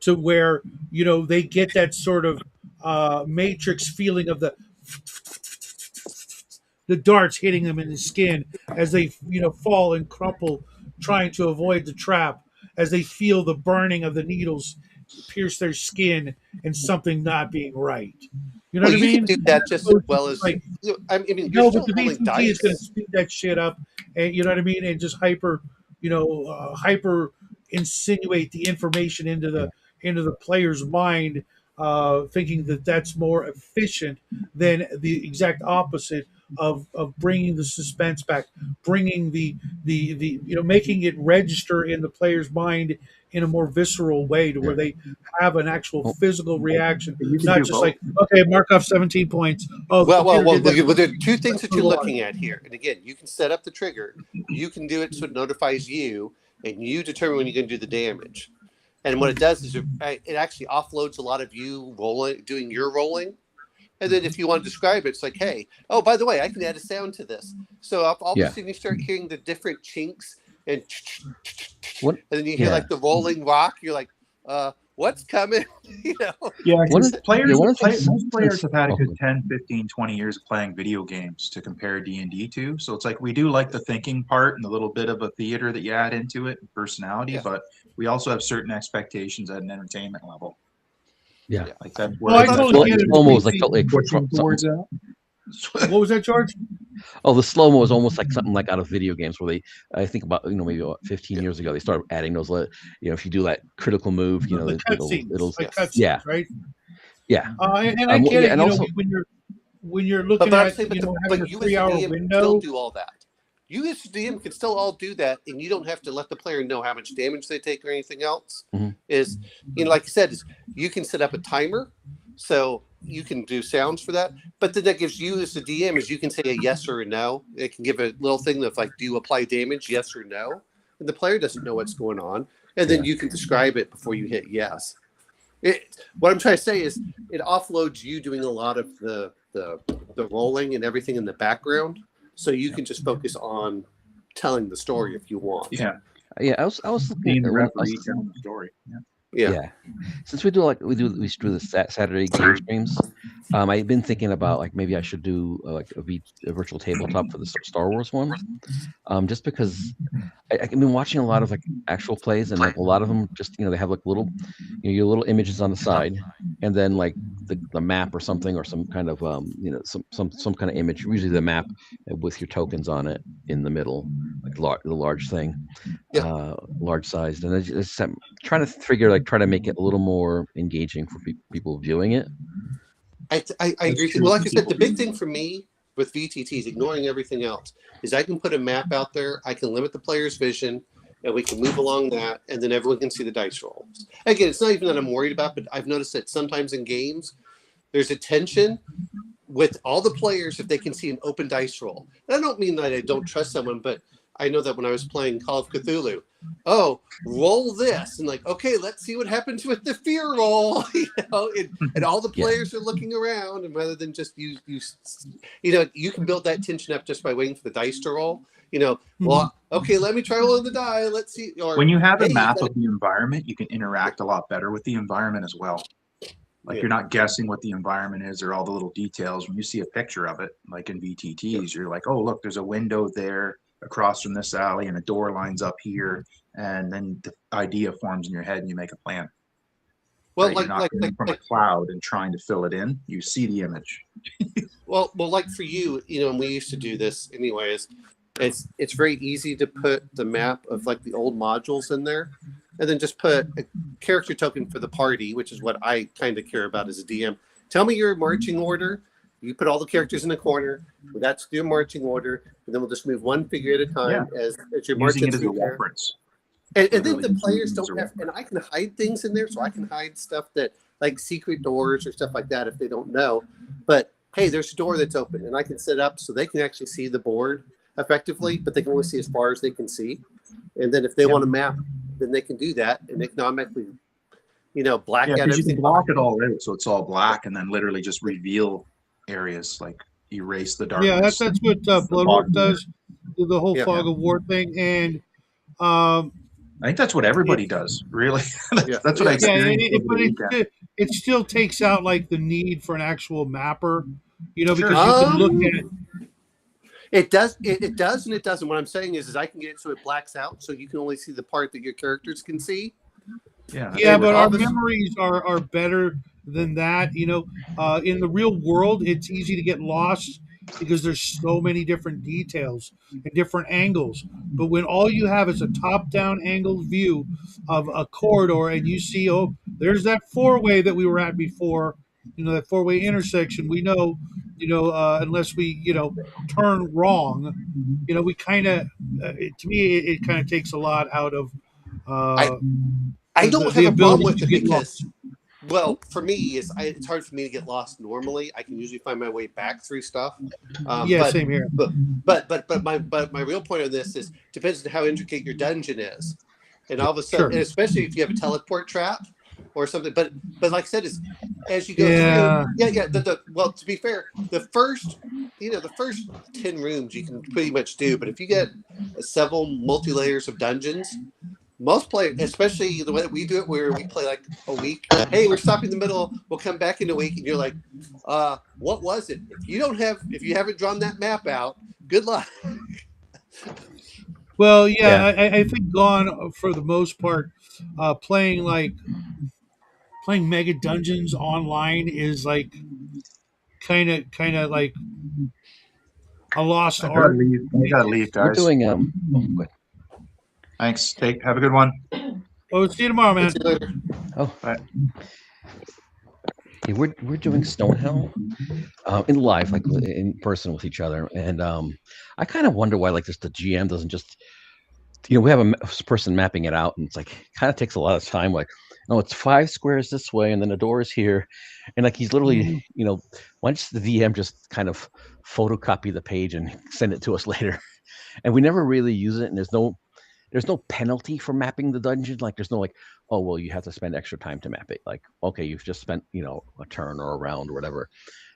to where they get that sort of Matrix feeling of the darts hitting them in the skin as they fall and crumple, trying to avoid the trap, as they feel the burning of the needles pierce their skin and something not being right. You know what I mean? You can do that just as well as like, I mean, no, but the VTT is going to speed that shit up, and you know what I mean, and just hyper insinuate the information into the player's mind, thinking that that's more efficient than the exact opposite of bringing the suspense back, bringing the making it register in the player's mind in a more visceral way, to where they have an actual physical reaction, not just both. Like, okay, mark off 17 points. Oh, well, there are two things that you're looking at here. And again, you can set up the trigger. You can do it so it notifies you, and you determine when you're going to do the damage. And what it does is it actually offloads a lot of you doing your rolling. And then if you want to describe it, it's like, hey, oh, by the way, I can add a sound to this. So all of a sudden you start hearing the different chinks and then you hear like the rolling rock. You're like, what's coming? Yeah, most players have had a good 10, 15, 20 years of playing video games to compare D&D to. So it's like we do like the thinking part and a little bit of a theater that you add into it and personality, but we also have certain expectations at an entertainment level. Yeah. Like that. Slow-mo is like totally What was that, George? Oh, the slow-mo is almost like something like out of video games, where I think about, maybe 15 years ago, they started adding those, if you do that critical move, it'll like yeah. Right? Yeah. And I get it, also, when you're looking at having a 3-hour window. Do all that. You as DM can still all do that, and you don't have to let the player know how much damage they take or anything else. Is like you said, you can set up a timer, so you can do sounds for that. But then that gives you as the DM is you can say a yes or a no. It can give a little thing of like, do you apply damage, yes or no? And the player doesn't know what's going on, and then you can describe it before you hit yes. What I'm trying to say is it offloads you doing a lot of the the rolling and everything in the background, so you can just focus on telling the story if you want. Yeah. Yeah, I was looking Being at the referee telling the story. Yeah. yeah. Since we do the Saturday game streams, I've been thinking about like maybe I should do a virtual tabletop for the Star Wars one, just because I've been watching a lot of like actual plays, and like a lot of them just they have like little your little images on the side, and then like the map or something, or some kind of some kind of image, usually the map with your tokens on it in the middle, like the large thing, large sized, and I'm trying to try to make it a little more engaging for people viewing it. I agree. Well, like I said, the big thing for me with VTTs, ignoring everything else, is I can put a map out there. I can limit the player's vision, and we can move along that, and then everyone can see the dice rolls. Again, it's not even that I'm worried about, but I've noticed that sometimes in games, there's a tension with all the players if they can see an open dice roll. And I don't mean that I don't trust someone, but I know that when I was playing Call of Cthulhu, roll this, and like, okay, let's see what happens with the fear roll, and all the players are looking around, and rather than just you can build that tension up just by waiting for the dice to roll. Well, okay, let me try rolling the die. Let's see. Or when you have a map of the environment, you can interact a lot better with the environment as well. Like you're not guessing what the environment is or all the little details. When you see a picture of it, like in VTTs, you're like, oh, look, there's a window there across from this alley, and a door lines up here, and then the idea forms in your head, and you make a plan. Well, right? You're not coming from a cloud and trying to fill it in. You see the image. well, like for you, and we used to do this anyways. It's very easy to put the map of like the old modules in there, and then just put a character token for the party, which is what I kind of care about as a DM. Tell me your marching order. You put all the characters in the corner. That's your marching order, and then we'll just move one figure at a time as you're marching it as a through reference. And then the players don't have, and I can hide things in there, so I can hide stuff that like secret doors or stuff like that if they don't know. But hey, there's a door that's open, and I can set up so they can actually see the board effectively, but they can only see as far as they can see. And then if they want to map, then they can do that, and they can automatically, black out everything. You can block it all out, so it's all black, and then literally just reveal areas, like erase the darkness. Yeah, that's what Bloodwork does, the whole fog of war thing, and I think that's what everybody does, really. That's what I experienced. But it still takes out like the need for an actual mapper, because you can look at. It does, and it doesn't. What I'm saying is I can get it so it blacks out, so you can only see the part that your characters can see. Yeah, but our memories are better than that. In the real world, it's easy to get lost because there's so many different details and different angles. But when all you have is a top-down angled view of a corridor, and you see, there's that four-way that we were at before, that four-way intersection, we know, unless we, turn wrong, we kind of, to me, it kind of takes a lot out of I don't have a problem with it because, well, for me, it's hard for me to get lost normally. I can usually find my way back through stuff. Same here. But my real point on this is depends on how intricate your dungeon is, and all of a sudden, and especially if you have a teleport trap or something. But like I said, is as you go through, well, to be fair, the first 10 rooms you can pretty much do. But if you get several multi-layers of dungeons, most players, especially the way that we do it, where we play like a week. Hey, we're stopping in the middle. We'll come back in a week, and you're like, "What was it?" If you haven't drawn that map out, good luck. Well, I think Gone for the most part, playing Mega Dungeons online is like kind of like a lost art. I gotta leave, guys. We're doing good. Thanks. Have a good one. Oh, see you tomorrow, man. See you later. Oh, bye. Yeah, we're doing Stonehell in live, like in person with each other, and I kind of wonder why, like, the GM doesn't just, we have a person mapping it out, and it's like kind of takes a lot of time. Like, no, it's 5 squares this way, and then the door is here, and like he's literally, why don't the DM just kind of photocopy the page and send it to us later, and we never really use it, and there's no penalty for mapping the dungeon. Like, there's no like, oh, well, you have to spend extra time to map it. Like, okay, you've just spent, a turn or a round or whatever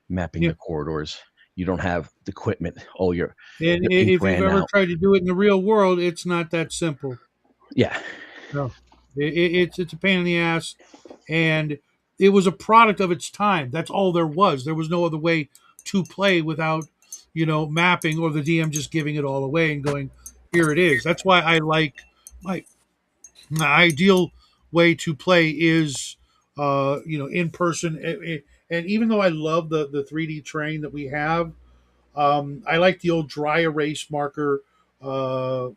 mapping the corridors. you don't have the equipment. Oh, your And ink if you've ran ever out. tried to do it in the real world, it's not that simple. Yeah, No, it's a pain in the ass, and it was a product of its time. That's all there was. There was no other way to play without, mapping or the DM just giving it all away and going, "Here it is." That's why I like my my ideal way to play is, in person. And even though I love the 3D train that we have, I like the old dry erase marker uh,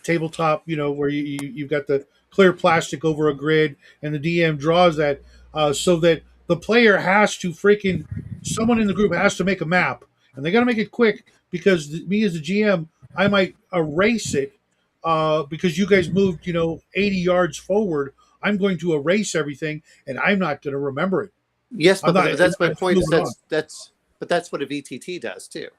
tabletop, where you've got the clear plastic over a grid and the DM draws that, so that the player has to freaking, someone in the group has to make a map, and they got to make it quick because me as the GM, I might erase it because you guys moved, 80 yards forward. I'm going to erase everything and I'm not going to remember it. Yes, I'm not. but that's my I'm just point. Is moving on. that's what a VTT does too.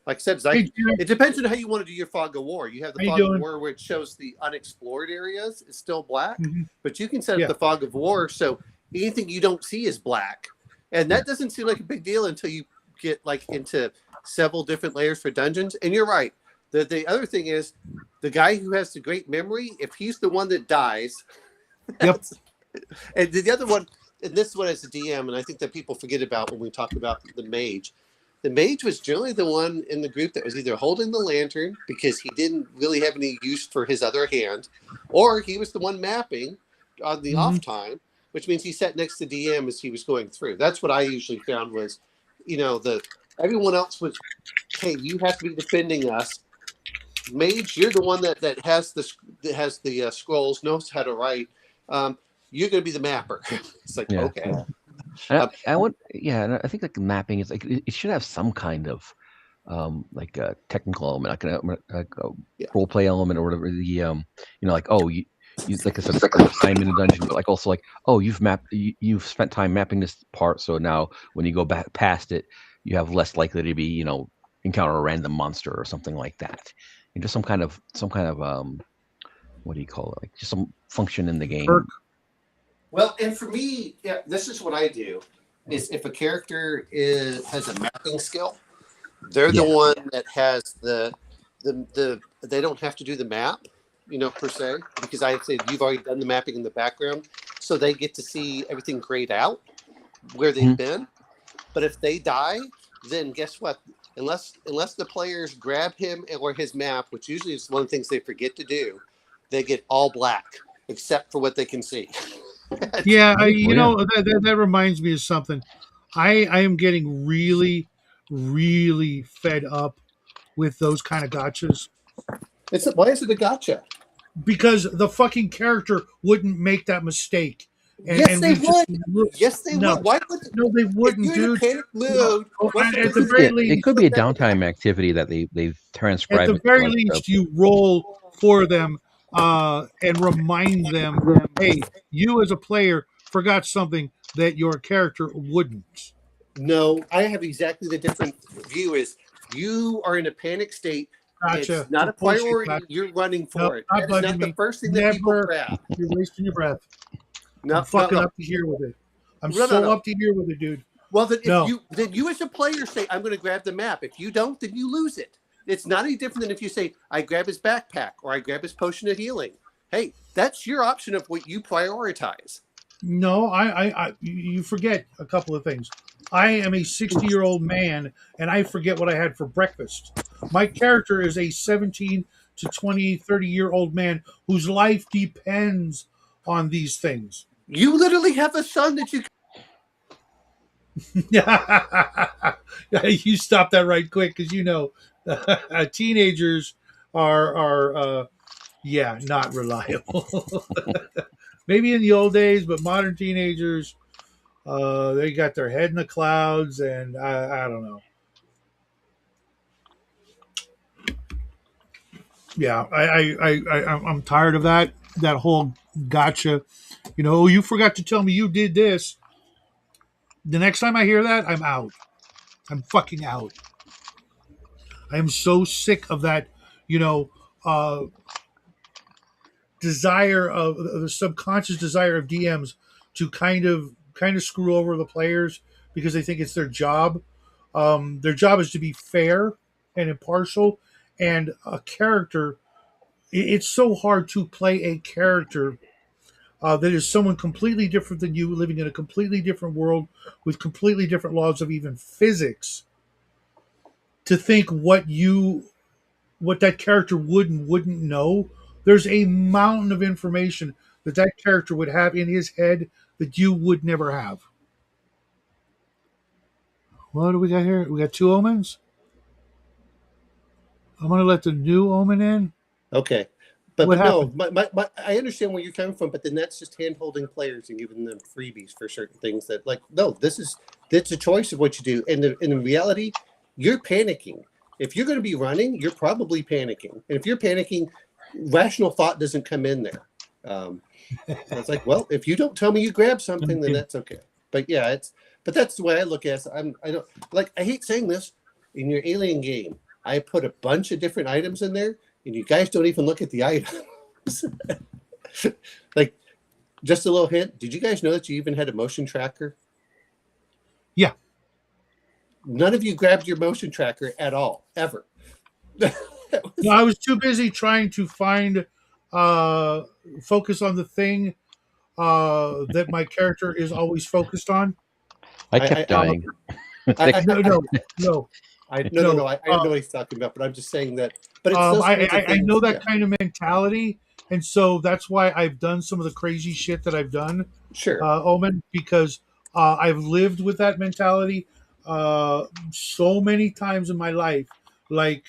Like I said, it's Hey, like Jack, it depends on how you want to do your fog of war. You have the how you fog of doing? war where it shows the unexplored areas is still black, Mhm. but you can set up Yeah. the fog of war so anything you don't see is black, and that doesn't seem like a big deal until you get like into several different layers for dungeons. And you're right. The other thing is the guy who has the great memory. If he's the one that dies, Yep. and the other one, and this one is the DM, and I think that people forget about when we talk about the mage. The mage was generally the one in the group that was either holding the lantern because he didn't really have any use for his other hand, or he was the one mapping on the off Mhm. time, which means he sat next to DM as he was going through. That's what I usually found was, the everyone else was, hey, you have to be defending us. Mage, you're the one that has the scrolls, knows how to write. You're going to be the mapper. It's like, yeah. okay. And Um, and I think like mapping is like it should have some kind of like a technical element, like a Yeah. role play element or whatever. Like you like I said, time in a dungeon, but like also like you've spent time mapping this part, so now when you go back past it, you have less likely to be encounter a random monster or something like that. And just some kind of what do you call it? Like just some function in the game. Perk. Well, and for me, yeah, this is what I do: is if a character has a mapping skill, they're the Yeah. one that has the they don't have to do the map, per se, because I say you've already done the mapping in the background, so they get to see everything grayed out where they've Mhm. been. But if they die, then guess what? Unless the players grab him or his map, which usually is one of the things they forget to do, they get all black except for what they can see. Yeah, Oh, yeah. that reminds me of something. I am getting really, really fed up with those kind of gotchas Why is it a gotcha? because the fucking character wouldn't make that mistake, and Yes, and they we've just would. Yes, they would. no, Why would no, they if wouldn't, you're in a dude. panic No, mood? oh, What's the at first the thing very It least, could be a you put back? downtime activity that they've at transcribed the it to very like least, you roll for them and remind them, hey, you as a player forgot something that your character wouldn't. No, I have exactly the different view. Is you are in a panic state. It's Gotcha. not a Bullshit. priority. You're running No, for it. not That is budging not the me. first thing that people Never. grab. You're wasting your breath. I'm No, no, fucking no, up to here with it. I'm no, no, so no. up to here with it, dude. Well, then No. then you as a player say, "I'm going to grab the map." If you don't, then you lose it. It's not any different than if you say, "I grab his backpack" or "I grab his potion of healing." Hey, that's your option of what you prioritize. No, you forget a couple of things. I am a 60-year-old man and I forget what I had for breakfast. My character is a 17 to 20, 30-year-old man whose life depends on these things. You literally have a son that you. You stop that right quick because teenagers are not reliable. Maybe in the old days, but modern teenagers, they got their head in the clouds, and I don't know. Yeah, I'm tired of that whole gotcha. You forgot to tell me you did this. The next time I hear that, I'm out. I'm fucking out. I am so sick of that. You know, uh, desire of the subconscious desire of DMs to kind of screw over the players because they think it's their job. Their job is to be fair and impartial, and a character. It's so hard to play a character that is someone completely different than you, living in a completely different world with completely different laws of even physics. To think what that character would and wouldn't know. There's a mountain of information that that character would have in his head that you would never have. What do we got here? We got two omens. I'm going to let the new omen in. Okay. What But no, happened? I understand where you're coming from, but then that's just hand holding players and giving them freebies for certain things that, like, no, that's a choice of what you do. And in reality, you're panicking. If you're going to be running, you're probably panicking. And if you're panicking, rational thought doesn't come in there. It's like, well, if you don't tell me you grab something, then that's okay. But yeah, but that's the way I look at it. I hate saying this, in your alien game, I put a bunch of different items in there, and you guys don't even look at the items. Like, just a little hint. Did you guys know that you even had a motion tracker? Yeah. None of you grabbed your motion tracker at all, ever. No, I was too busy trying to find focus on the thing that my character is always focused on. I kept dying. No. I know what he's talking about, but I'm just saying that. But it's those kinds of I things, know that kind of mentality, and so that's why I've done some of the crazy shit that I've done, Sure. Omen, because I've lived with that mentality so many times in my life, like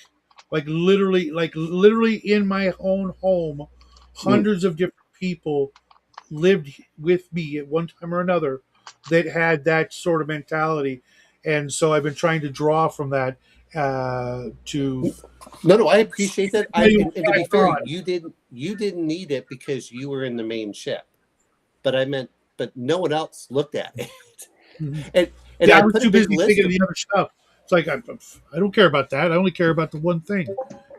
literally in my own home, hundreds of different people lived with me at one time or another that had that sort of mentality, and so I've been trying to draw from that to. No, I appreciate that. And to be fair, on. you didn't need it because you were in the main ship. But no one else looked at it. Mm-hmm. And I I was put too a big busy list thinking of of the other stuff. It's like I don't care about that. I only care about the one thing,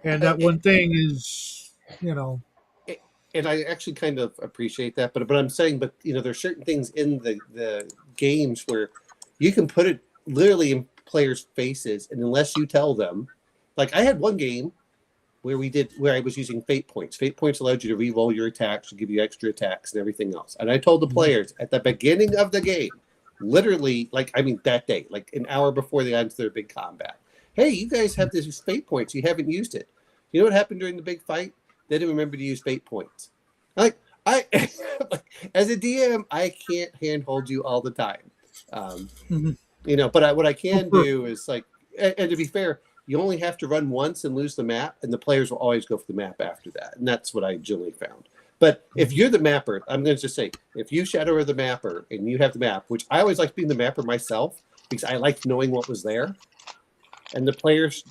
and that one thing is, and I actually kind of appreciate that. But I'm saying, there's certain things in the games where you can put it literally in players' faces, and unless you tell them, like I had one game where I was using fate points. Fate points allowed you to re-roll your attacks, to give you extra attacks and everything else. And I told the players at the beginning of the game, literally, that day, like an hour before they got into their big combat, hey, you guys have these fate points. You haven't used it. You know what happened during the big fight? They didn't remember to use fate points. Like, as a DM, I can't handhold you all the time. But what I can do is, like, and to be fair, you only have to run once and lose the map, and the players will always go for the map after that. And that's what I generally found. But if you're the mapper, I'm going to just say, if you Shadow are the mapper and you have the map, which I always like being the mapper myself because I like knowing what was there, and the players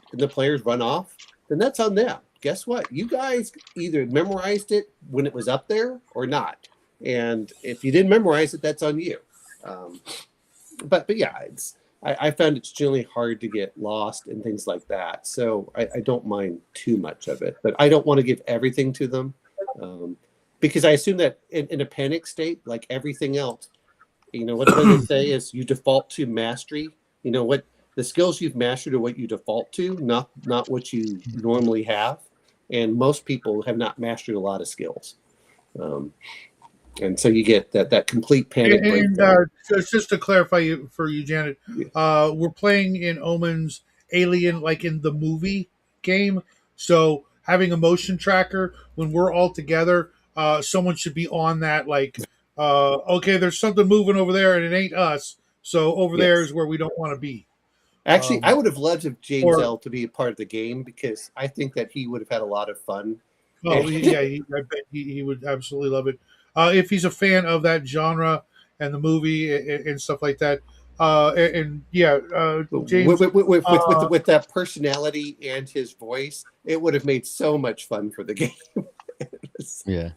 run off, then that's on them. Guess what? You guys either memorized it when it was up there or not. And if you didn't memorize it, that's on you. But yeah, I found it's generally hard to get lost and things like that. So I don't mind too much of it, but I don't want to give everything to them. Because I assume that in a panic state, like everything else, what they say is you default to mastery. What the skills you've mastered are what you default to, not what you normally have. And most people have not mastered a lot of skills. And so you get that complete panic breakdown. Just to clarify for you, Janet, we're playing in Omen's Alien, like in the movie game. So having a motion tracker when we're all together, someone should be on that. Like, okay, there's something moving over there, and it ain't us. So over there is where we don't want to be. Actually, I would have loved if James L. to be a part of the game because I think that he would have had a lot of fun. Oh yeah, I bet he would absolutely love it. If he's a fan of that genre and the movie and stuff like that. James, with that personality and his voice, it would have made so much fun for the game. Yeah.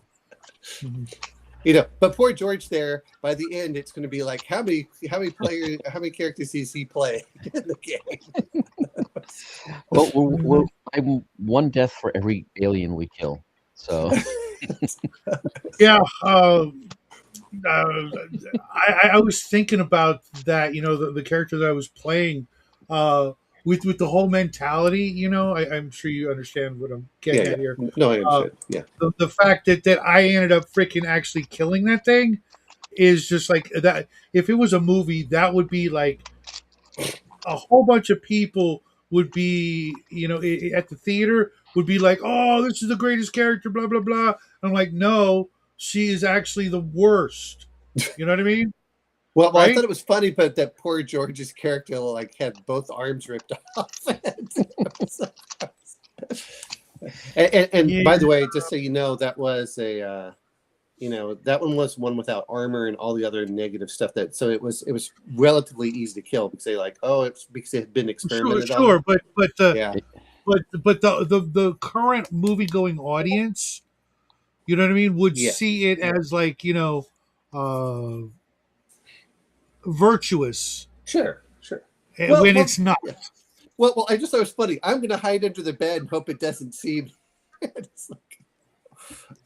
But poor George there, by the end, it's going to be like, how many characters does he play in the game? Well, I'm one death for every alien we kill. So. Yeah. I was thinking about that. The character that I was playing with the whole mentality. You know, I'm sure you understand what I'm Yeah, getting yeah. at here. No, I Uh, understand. Yeah. the fact that I ended up freaking actually killing that thing is just like that. If it was a movie, that would be like a whole bunch of people would be, you know, at the theater would be like, "Oh, this is the greatest character," blah blah blah. I'm like, no, she is actually the worst. You know what I mean? Well, I thought Right? it was funny, but that poor George's character like had both arms ripped off. And Yeah. by the way, just so you know, that was a that one was one without armor and all the other negative stuff. So it was relatively easy to kill because they like, oh, it's because it had been Sure, experimented on. sure, but the Yeah, the current movie going audience, you know what I mean, would yeah, see it as like, you know, virtuous sure. Well, when it's not. yeah. Well, I just thought it was funny. I'm going to hide under the bed and hope it doesn't see me. It's like,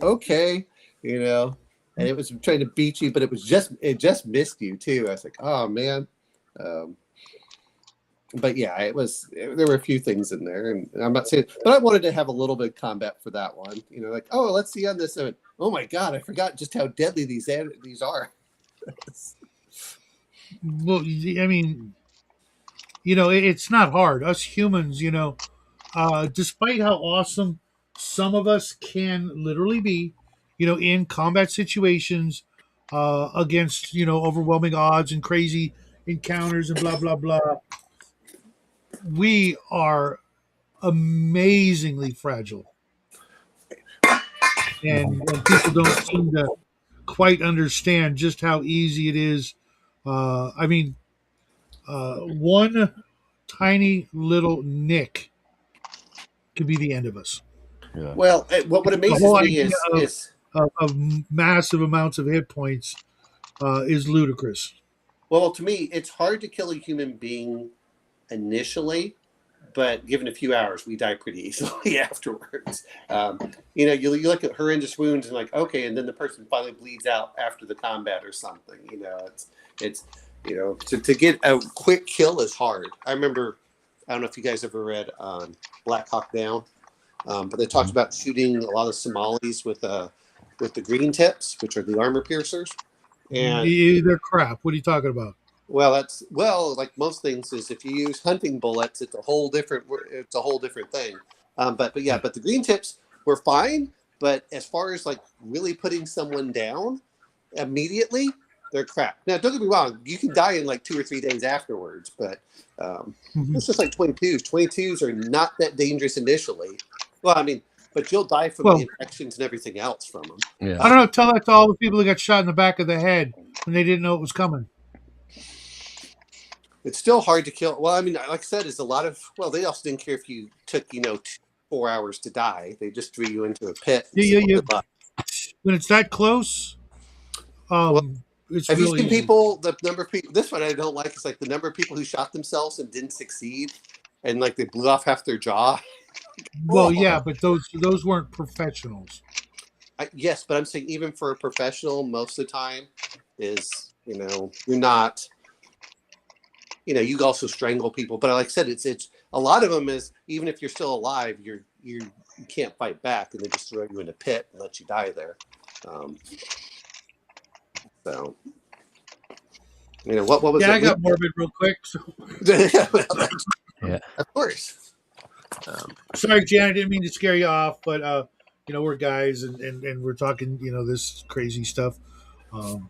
okay, and it was trying to beat you, but it just missed you too. I was like, oh man. But yeah, there were a few things in there, and I'm not saying, but I wanted to have a little bit of combat for that one. Like, oh, let's see on this. And, oh my God, I forgot just how deadly these are. Well, I mean, you know, it's not hard. Us humans, you know, despite how awesome some of us can literally be, you know, in combat situations, against, you know, overwhelming odds and crazy encounters and blah blah blah, we are amazingly fragile, and people don't seem to quite understand just how easy it is. I mean, one tiny little nick could be the end of us. Yeah. Well, what The amazes whole me idea is of massive amounts of hit points is ludicrous. well, to me, it's hard to kill a human being initially, but given a few hours, we die pretty easily afterwards. You look at horrendous wounds and like, okay, and then the person finally bleeds out after the combat or something. It's to get a quick kill is hard. I remember, I don't know if you guys ever read Black Hawk Down, but they talked about shooting a lot of Somalis with the green tips, which are the armor piercers, and They're crap. What are you talking about? well, like most things, is if you use hunting bullets, it's a whole different thing. But the green tips were fine. But as far as like really putting someone down immediately, they're crap. Now, don't get me wrong, you can die in like 2 or 3 days afterwards, but it's just like 22s. 22s are not that dangerous initially. Well, I mean, but you'll die from the Well, infections and everything else from them. Yeah. I don't know. Tell that to all the people who got shot in the back of the head when they didn't know it was coming. It's still hard to kill. Well, I mean, like I said, it's a lot of. Well, they also didn't care if you took 4 hours to die. They just threw you into a pit. And said, Yeah. "Good luck." When it's that close, Well, it's have you real seen easy. people? The number of people. This one I don't like. Is like the number of people who shot themselves and didn't succeed, and like they blew off half their jaw. Well, yeah, but those weren't professionals. Yes, but I'm saying even for a professional, most of the time is you're not. You also strangle people, but like I said, it's a lot of them is even if you're still alive, you can't fight back, and they just throw you in a pit and let you die there. So, what was Yeah, it? I got morbid real quick. So. Yeah. Of course. Sorry, Jan, I didn't mean to scare you off, but we're guys and we're talking, this crazy stuff. No.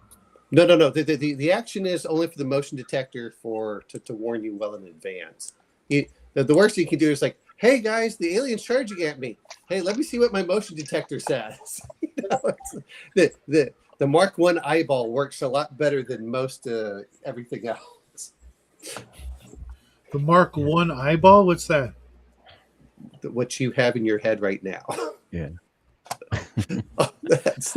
The action is only for the motion detector to warn you well in advance. The worst you can do is like, hey guys, the alien's charging at me. Hey, let me see what my motion detector says. The Mark I eyeball works a lot better than most everything else. The Mark I eyeball, what's that? What you have in your head right now. Yeah. That's,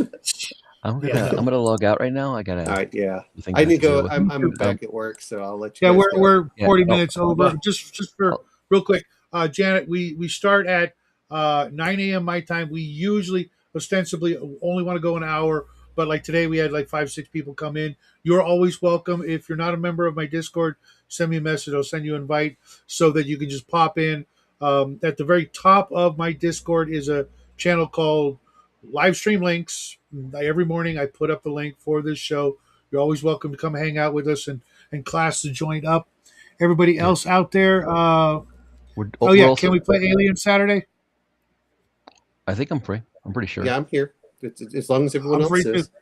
I'm gonna log out right now. I all gotta. right, yeah. Things I need to deal go. with. I'm back at work, so I'll let you. Yeah, guys we're go. 40 Yeah. minutes over. yeah. Just for real quick, Janet, we start at 9 a.m. my time. We usually ostensibly only want to go an hour. but like today we had like 5-6 people come in. You're always welcome. If you're not a member of my Discord, send me a message. I'll send you an invite so that you can just pop in. At the very top of my Discord is a channel called Live Stream Links. Every morning I put up the link for this show. You're always welcome to come hang out with us and class to join up. Everybody else out there, We're can also, we play Alien Saturday? I think I'm free. I'm pretty sure. Yeah, I'm here. As long as everyone I'm else free is. too.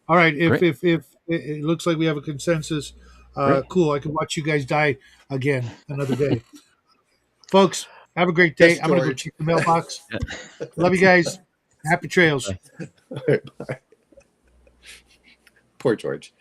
All right, if Great. if it looks like we have a consensus, Great. cool. I can watch you guys die again another day. Folks, have a great day. Yes, I'm gonna go George. check the mailbox. Love you guys. Happy trails. Bye. All right, bye. Poor George.